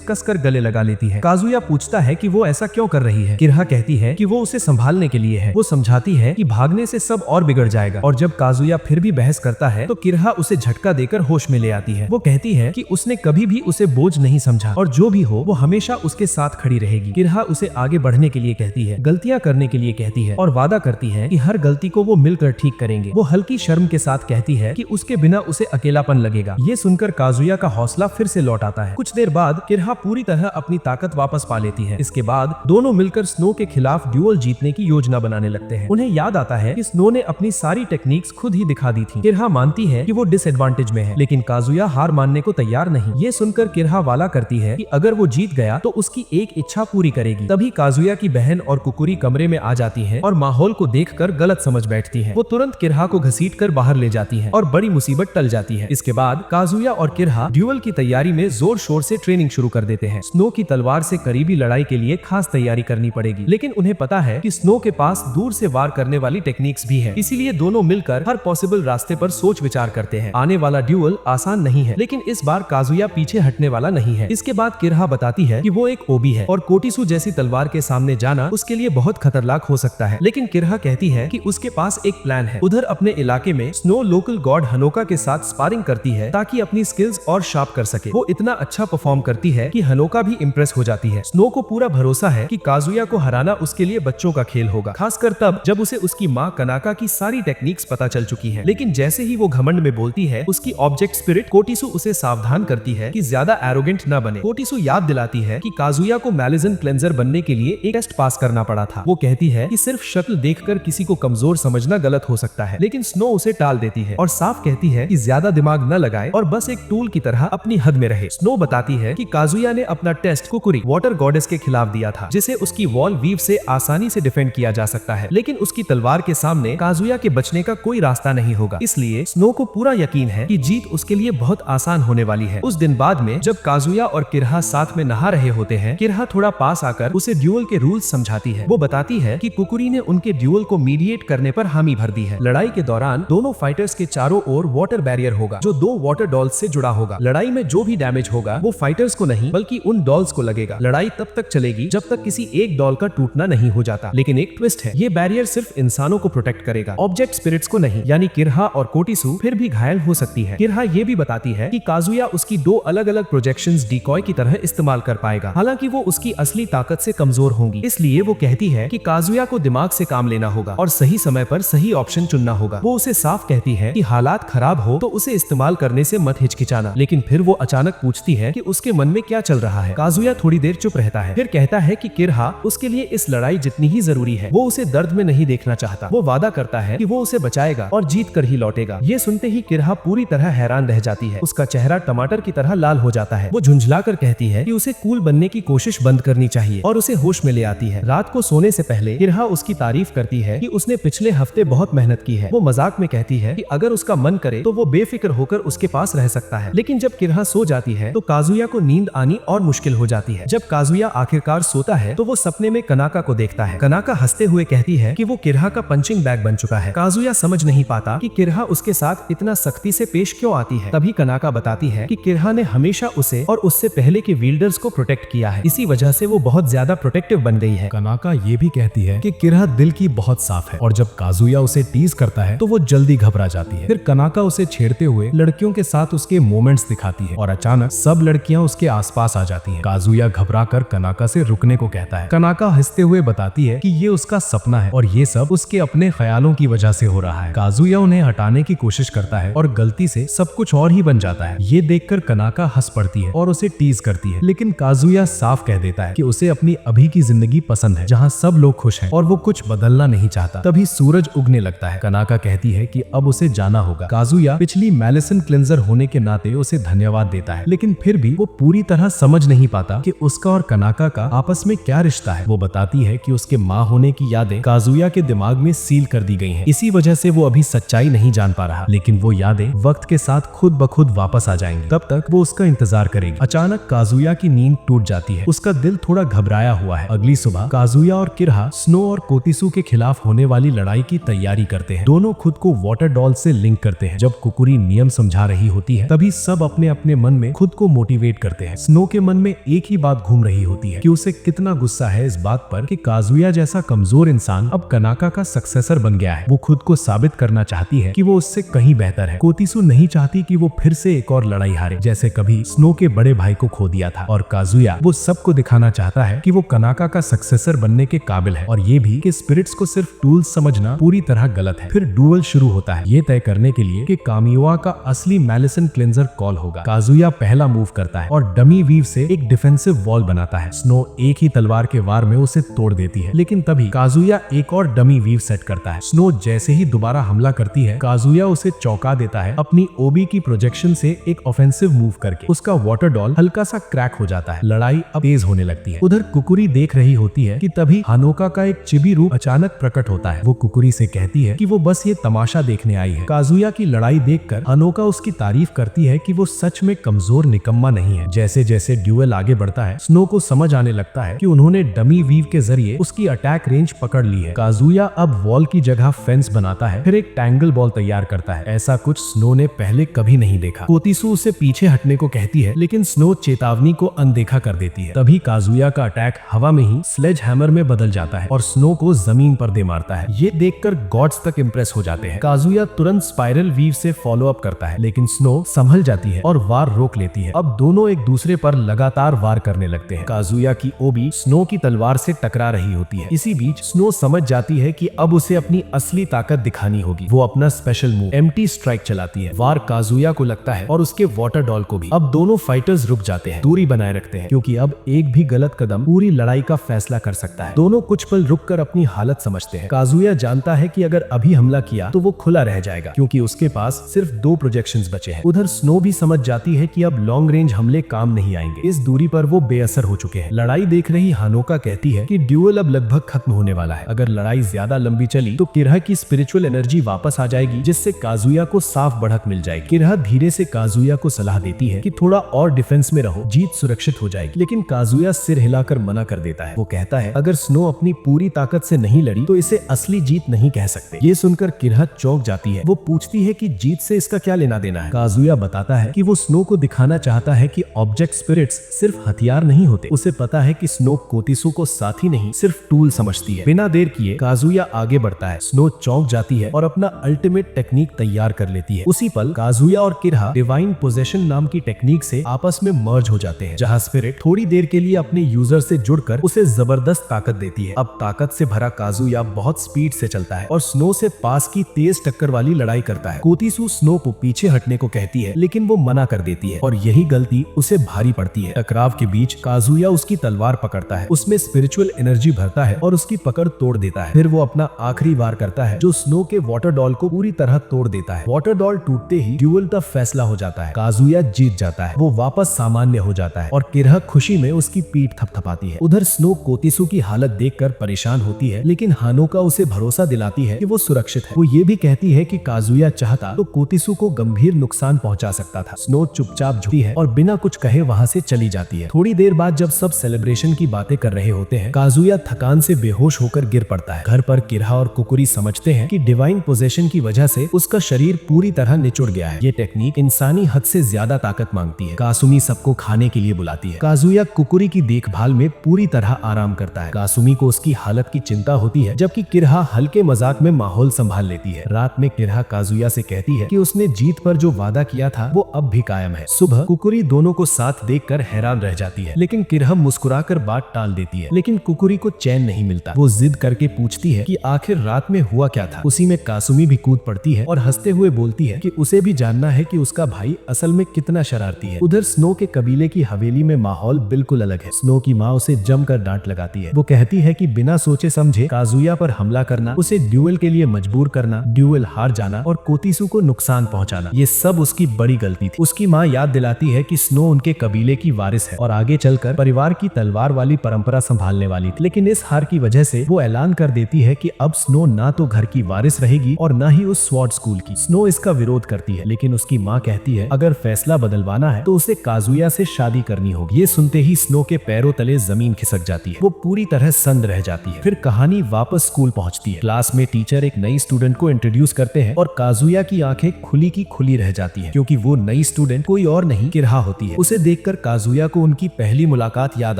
[SPEAKER 2] कसकर गले लगा लेती है। काजुया पूछता है कि वो ऐसा क्यों कर रही है। किरहा कहती है कि वो उसे संभालने के लिए है। वो समझाती है कि भागने से सब और बिगड़ जाएगा, और जब काजुया फिर भी बहस करता है तो किरहा उसे झटका देकर होश में ले आती है। वो कहती है कि उसने कभी भी उसे बोझ नहीं समझा और जो भी हो वो हमेशा उसके साथ खड़ी रहेगी। किरहा उसे आगे बढ़ने के लिए कहती है, गलतियां करने के लिए कहती है और वादा करती है कि हर गलती को वो मिलकर ठीक करेंगे। वो हल्की शर्म के साथ कहती है कि उसके बिना उसे अकेलापन लगेगा। ये सुनकर काजुया का हौसला फिर से लौट आता है। कुछ देर बाद किरहा पूरी तरह अपनी ताकत वापस पा लेती है। इसके बाद दोनों मिलकर स्नो के खिलाफ ड्यूल जीतने की योजना बनाने लगते हैं। उन्हें याद आता है कि स्नो ने अपनी सारी टेक्निक्स खुद ही दिखा दी थी। किरहा मानती है कि वो डिसएडवांटेज में है, लेकिन काजुया हार मानने को तैयार नहीं। ये सुनकर किरहा वाला करती है कि अगर वो जीत गया तो उसकी एक इच्छा पूरी करेगी। तभी काजुया की बहन और कुकुरी कमरे में आ जाती है और माहौल को देखकर गलत समझ बैठती है। वो तुरंत किरहा को घसीटकर बाहर ले जाती है और बड़ी मुसीबत टल जाती है। इसके बाद काजुया और किरहा ड्यूल की तैयारी में जोर शोर से ट्रेनिंग शुरू कर देते हैं। स्नो की तलवार से करीबी लड़ाई के लिए खास तैयारी करनी पड़ेगी, लेकिन उन्हें पता है कि स्नो के पास दूर से वार करने वाली टेक्निक्स भी है। इसीलिए दोनों मिलकर हर पॉसिबल रास्ते पर सोच विचार करते हैं। आने वाला ड्यूल आसान नहीं है, लेकिन इस बार काजुया पीछे हटने वाला नहीं है। इसके बाद किरहा बताती है कि वो एक ओबी है और कोटिसु जैसी तलवार के सामने जाना उसके लिए बहुत खतरनाक हो सकता है, लेकिन किरहा कहती है कि उसके पास एक प्लान है। उधर अपने इलाके में स्नो लोकल गॉड हनोका के साथ स्पारिंग करती है ताकि अपनी स्किल्स और शार्प कर सके। वो इतना अच्छा परफॉर्म करती है कि हनोका भी इम्प्रेस हो जाती है। स्नो को पूरा भरोसा है कि काजुया को हराना उसके लिए बच्चों का खेल होगा, खासकर तब जब उसे उसकी माँ कनाका की सारी टेक्निक्स पता चल चुकी है। लेकिन जैसे ही वो घमंड में बोलती है, उसकी ऑब्जेक्ट स्पिरिट कोटिसु उसे सावधान करती है कि ज्यादा एरोगेंट न बने। कोटिसु याद दिलाती है कि काजुया को मैलिजन क्लेंजर बनने के लिए एक टेस्ट पास करना पड़ा था। वो कहती है कि सिर्फ शक्ल देखकर किसी को कमजोर समझना गलत हो सकता है, लेकिन स्नो उसे टाल देती है और साफ कहती है कि ज्यादा दिमाग न लगाए और बस एक टूल की तरह अपनी हद में रहे। स्नो बताती है कि काजुया ने अपना टेस्ट कुकुरी वाटर गॉडेस के खिलाफ दिया था, जिसे उसकी वॉल वीव से आसानी से डिफेंड किया जा सकता है, लेकिन उसकी तलवार के सामने काजुया के बचने का कोई रास्ता नहीं होगा। इसलिए स्नो को पूरा यकीन है कि जीत उसके लिए बहुत आसान होने वाली है। उस दिन बाद में जब काजुया और किरहा साथ में नहा रहे होते हैं, किरहा थोड़ा पास आकर उसे ड्यूल के रूल्स समझाती है। वो बताती है कि कुकुरी ने उनके ड्यूल को मीडिएट करने पर हामी भर दी है। लड़ाई के दौरान दोनों फाइटर्स के चारों ओर वाटर बैरियर होगा जो 2 वाटर डॉल्स से जुड़ा होगा। लड़ाई में जो भी डैमेज होगा वो फाइटर्स को नहीं बल्कि उन डॉल्स को लगेगा। लड़ाई तब तक चलेगी जब तक किसी एक डॉल का टूटना नहीं हो जाता, लेकिन एक ट्विस्ट है, ये बैरियर सिर्फ इंसानों को प्रोटेक्ट करेगा, ऑब्जेक्ट स्पिरिट्स को नहीं। यानी किरहा और कोटिसु फिर भी घायल हो सकती है। किरहा ये भी बताती है कि काजुया उसकी 2 अलग अलग प्रोजेक्शंस डिकॉय की तरह इस्तेमाल कर पाएगा, हालांकि वो उसकी असली ताकत से कमजोर होंगी। इसलिए वो कहती है कि काजुया को दिमाग से काम लेना होगा और सही समय पर सही ऑप्शन चुनना होगा। वो उसे साफ कहती है कि हालात खराब हो तो उसे इस्तेमाल करने से मत हिचकिचाना, लेकिन फिर वो अचानक पूछती है कि उसके मन में क्या चल रहा है। काजुया थोड़ी देर चुप रहता है, फिर कहता है कि किरहा उसके लिए इस लड़ाई जितनी ही जरूरी है। वो उसे दर्द में नहीं देखना चाहता। वो वादा करता है कि वो उसे बचाएगा और जीत कर ही लौटेगा। ये सुनते ही किरहा पूरी तरह हैरान रह जाती है। उसका चेहरा टमाटर की तरह लाल हो जाता है। वो झुंझलाकर कहती है कि उसे कूल बनने की कोशिश बंद करनी चाहिए और उसे होश में ले आती है। रात को सोने से पहले किरहा उसकी तारीफ करती है कि उसने पिछले हफ्ते बहुत मेहनत की है। वो मजाक में कहती है कि अगर उसका मन करे तो वो बेफिक्र होकर उसके पास रह सकता है। लेकिन जब किरहा सो जाती है तो काजुया को नींद आनी और मुश्किल हो जाती है। जब काजुया आखिरकार सोता है तो वो सपने में कनाका को देखता है। कनाका हंसते हुए कहती है कि वो किरहा का पंचिंग बैग बन चुका है। काजुया समझ नहीं पाता कि किरहा उसके साथ इतना सख्ती से पेश क्यों आती है। तभी कनाका बताती है कि किरहा ने हमेशा उसे और उससे पहले के विल्डर्स को प्रोटेक्ट किया है, इसी वजह से वो बहुत ज्यादा प्रोटेक्टिव बन गई है। कनाका ये भी कहती है कि किरहा दिल की बहुत साफ है और जब काजुया उसे टीज करता है तो वो जल्दी घबरा जाती है। फिर कनाका उसे छेड़ते हुए लड़कियों के साथ उसके मोमेंट्स दिखाती है और अचानक सब लड़कियां उसके उसके आसपास आ जाती हैं। काजुया घबराकर कनाका से रुकने को कहता है। कनाका हंसते हुए बताती है कि ये उसका सपना है और ये सब उसके अपने ख्यालों की वजह से हो रहा है। काजुया उन्हें हटाने की कोशिश करता है और गलती से सब कुछ और ही बन जाता है। ये देखकर कनाका हंस पड़ती है और उसे टीज करती है, लेकिन काजुया साफ कह देता है कि उसे अपनी अभी की जिंदगी पसंद है जहाँ सब लोग खुश हैं और वो कुछ बदलना नहीं चाहता। तभी सूरज उगने लगता है। कनाका कहती है कि अब उसे जाना होगा। काजुया पिछली मेलिसेंट क्लिंजर होने के नाते उसे धन्यवाद देता है, लेकिन फिर भी वो पूरी तरह समझ नहीं पाता कि उसका और कनाका का आपस में क्या रिश्ता है। वो बताती है कि उसके माँ होने की यादें काजुया के दिमाग में सील कर दी गई हैं। इसी वजह से वो अभी सच्चाई नहीं जान पा रहा, लेकिन वो यादें वक्त के साथ खुद ब खुद वापस आ जाएंगी। तब तक वो उसका इंतजार करेगी। अचानक काजुया की नींद टूट जाती है। उसका दिल थोड़ा घबराया हुआ है। अगली सुबह काजुया और किरहा स्नो और कोतिसू के खिलाफ होने वाली लड़ाई की तैयारी करते हैं। दोनों खुद को वाटर डॉल से लिंक करते हैं। जब कुकुरी नियम समझा रही होती है तभी सब अपने अपने मन में खुद को मोटिवेट करते हैं। स्नो के मन में एक ही बात घूम रही होती है कि उसे कितना गुस्सा है इस बात पर कि काजुया जैसा कमजोर इंसान अब कनाका का सक्सेसर बन गया है। वो खुद को साबित करना चाहती है कि वो उससे कहीं बेहतर है। कोतिसू नहीं चाहती कि वो फिर से एक और लड़ाई हारे जैसे कभी स्नो के बड़े भाई को खो दिया था, और काजुया वो सबको दिखाना चाहता है कि वो कनाका का सक्सेसर बनने के काबिल है, और ये भी कि स्पिरिट्स को सिर्फ टूल्स समझना पूरी तरह गलत है। फिर डुअल शुरू होता है, ये तय करने के लिए कि कामियोआ का असली मेलिसेंट क्लिंजर कॉल होगा। काजुया पहला मूव करता है और डमी वीव से एक डिफेंसिव वॉल बनाता है। स्नो एक ही तलवार के वार में उसे तोड़ देती है, लेकिन तभी काजुया एक और डमी वीव सेट करता है। स्नो जैसे ही दोबारा हमला करती है, काजुया उसे चौंका देता है अपनी ओबी की प्रोजेक्शन से एक ऑफेंसिव मूव करके। उसका वाटर डॉल हल्का सा क्रैक हो जाता है। लड़ाई अब तेज होने लगती है। उधर कुकुरी देख रही होती है कि तभी हानोका का एक चिबी रूप अचानक प्रकट होता है। वो कुकुरी से कहती है कि वो बस ये तमाशा देखने आई है। काजुया की लड़ाई देखकर हानोका उसकी तारीफ करती है कि वो सच में कमजोर निकम्मा नहीं है। जैसे जैसे ड्यूएल आगे बढ़ता है, स्नो को समझ आने लगता है कि उन्होंने डमी वीव के जरिए उसकी अटैक रेंज पकड़ ली है। काजुया अब वॉल की जगह फेंस बनाता है, फिर एक टैंगल बॉल तैयार करता है। ऐसा कुछ स्नो ने पहले कभी नहीं देखा। कोतिसू उसे पीछे हटने को कहती है, लेकिन स्नो चेतावनी को अनदेखा कर देती है। तभी काजुया का अटैक हवा में ही स्लेज हैमर में बदल जाता है और स्नो को जमीन पर दे मारता है। ये देखकर गॉड्स तक इंप्रेस हो जाते हैं। काजुया तुरंत स्पाइरल वीव से फॉलो अप करता है, लेकिन स्नो संभल जाती है और वार रोक लेती है। अब दोनों एक दूसरे पर लगातार वार करने लगते हैं। काजुया की ओबी स्नो की तलवार से टकरा रही होती है। इसी बीच स्नो समझ जाती है कि अब उसे अपनी असली ताकत दिखानी होगी। वो अपना स्पेशल मूव एम्प्टी स्ट्राइक चलाती है। वार काजुया को लगता है और उसके वाटर डॉल को भी। अब दोनों फाइटर्स रुक जाते हैं, दूरी बनाए रखते हैं, क्योंकि अब एक भी गलत कदम पूरी लड़ाई का फैसला कर सकता है। दोनों कुछ पल रुककर अपनी हालत समझते हैं। काजुया जानता है कि अगर अभी हमला किया तो वो खुला रह जाएगा, क्योंकि उसके पास सिर्फ 2 प्रोजेक्शंस बचे हैं। उधर स्नो भी समझ जाती है कि अब लॉन्ग रेंज हमले काम नहीं आएंगे। इस दूरी पर वो बेअसर हो चुके हैं। लड़ाई देख रही हानोका कहती है कि ड्यूएल अब लगभग खत्म होने वाला है। अगर लड़ाई ज्यादा लंबी चली तो किरहा की स्पिरिचुअल एनर्जी वापस आ जाएगी, जिससे काजुया को साफ बढ़त मिल जाएगी। किरहा धीरे से काजुया को सलाह देती है कि थोड़ा और डिफेंस में रहो, जीत सुरक्षित हो जाएगी। लेकिन काजुया सिर हिलाकर मना कर देता है। वो कहता है अगर स्नो अपनी पूरी ताकत से नहीं लड़ी तो इसे असली जीत नहीं कह सकते। ये सुनकर किरहा चौंक जाती है। वो पूछती है कि जीत से इसका क्या लेना देना है। काजुया बताता है कि वो स्नो को दिखाना चाहता है कि ऑब्जेक्ट स्पिरिट्स सिर्फ हथियार नहीं होते। उसे पता है कि स्नो कोतिसू को साथी नहीं सिर्फ टूल समझती है। बिना देर किए काजुया आगे बढ़ता है। स्नो चौंक जाती है और अपना अल्टीमेट टेक्निक तैयार कर लेती है। उसी पल काजुया और किरहा डिवाइन पोजेशन नाम की टेक्निक से आपस में मर्ज हो जाते हैं, जहां स्पिरिट थोड़ी देर के लिए अपने यूजर से जुड़कर उसे जबरदस्त ताकत देती है। अब ताकत से भरा काजुया बहुत स्पीड से चलता है और स्नो से पास की तेज टक्कर वाली लड़ाई करता है। कोतिसू स्नो को पीछे हटने को कहती है, लेकिन वो मना कर देती है और यही गलती उसे भारी पड़ती है। टकराव के बीच काजुया उसकी तलवार पकड़ता है, उसमें स्पिरिचुअल एनर्जी भरता है और उसकी पकड़ तोड़ देता है। फिर वो अपना आखिरी वार करता है जो स्नो के वाटर डॉल को पूरी तरह तोड़ देता है। वाटर डॉल टूटते ही ड्यूएल का फैसला हो जाता है। काजुया जीत जाता है। वो वापस सामान्य हो जाता है और किरहा खुशी में उसकी पीठ थपथपाती है। उधर स्नो कोतिसू की हालत देखकर परेशान होती है, लेकिन हानोका उसे भरोसा दिलाती है कि वो सुरक्षित है। वो ये भी कहती है कि काजुया चाहता तो कोतिसू को गंभीर नुकसान पहुंचा सकता था। स्नो चुपचाप झुकती है और बिना कुछ कहे वहां से चली जाती है। थोड़ी देर बाद जब सब सेलिब्रेशन की बातें कर रहे होते हैं, काजुया थकान से बेहोश होकर गिर पड़ता है। घर पर किरहा और कुकुरी समझते हैं कि डिवाइन पोजेशन की वजह से उसका शरीर पूरी तरह निचुड़ गया है। ये टेक्निक इंसानी हद से ज्यादा ताकत मांगती है। कासुमी सबको खाने के लिए बुलाती है। काजुया कुकुरी की देखभाल में पूरी तरह आराम करता है। कासुमी को उसकी हालत की चिंता होती है, जबकि किरहा हल्के मजाक में माहौल संभाल लेती है। रात में किरहा काजुया से कहती है कि उसने जीत पर जो वादा किया था वो अब भी कायम है। सुबह कुकुरी दोनों को साथ देखकर हैरान रह जाती है, लेकिन किरहा मुस्कुराकर बात टाल देती है। लेकिन कुकुरी को चैन नहीं मिलता। वो जिद करके पूछती है कि आखिर रात में हुआ क्या था। उसी में कासुमी भी कूद पड़ती है और हंसते हुए बोलती है कि उसे भी जानना है कि उसका भाई असल में कितना शरारती है। उधर स्नो के कबीले की हवेली में माहौल बिल्कुल अलग है। स्नो की माँ उसे जमकर डांट लगाती है। वो कहती है कि बिना सोचे समझे काजुया पर हमला करना, उसे ड्यूएल के लिए मजबूर करना, ड्यूएल हार जाना और कोतिसु को नुकसान पहुंचाना, ये सब उसकी बड़ी गलती थी। उसकी माँ याद दिलाती है कि स्नो उनके कबीले की वारिस है और आगे चलकर परिवार की तलवार वाली परंपरा संभालने वाली थी। लेकिन इस हार की वजह से वो ऐलान कर देती है कि अब स्नो ना तो घर की वारिस रहेगी और ना ही उस स्वॉर्ड स्कूल की। स्नो इसका विरोध करती है, लेकिन उसकी माँ कहती है अगर फैसला बदलवाना है तो उसे काजुया से शादी करनी होगी। ये सुनते ही स्नो के पैरों तले जमीन खिसक जाती है। वो पूरी तरह सन्न रह जाती है। फिर कहानी वापस स्कूल पहुंचती है। क्लास में टीचर एक नई स्टूडेंट को इंट्रोड्यूस करते हैं और काजुया की आंखें खुली की खुली रह जाती है, क्योंकि वो नई स्टूडेंट कोई और नहीं किरहा होती है। उसे देखकर काजुया को उनकी पहली मुलाकात याद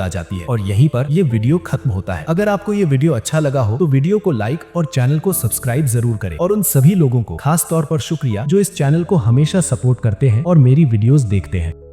[SPEAKER 2] आ जाती है और यहीं पर ये वीडियो खत्म होता है। अगर आपको ये वीडियो अच्छा लगा हो तो वीडियो को लाइक और चैनल को सब्सक्राइब जरूर करें। और उन सभी लोगों को खास तौर पर शुक्रिया जो इस चैनल को हमेशा सपोर्ट करते हैं और मेरी वीडियोस देखते हैं।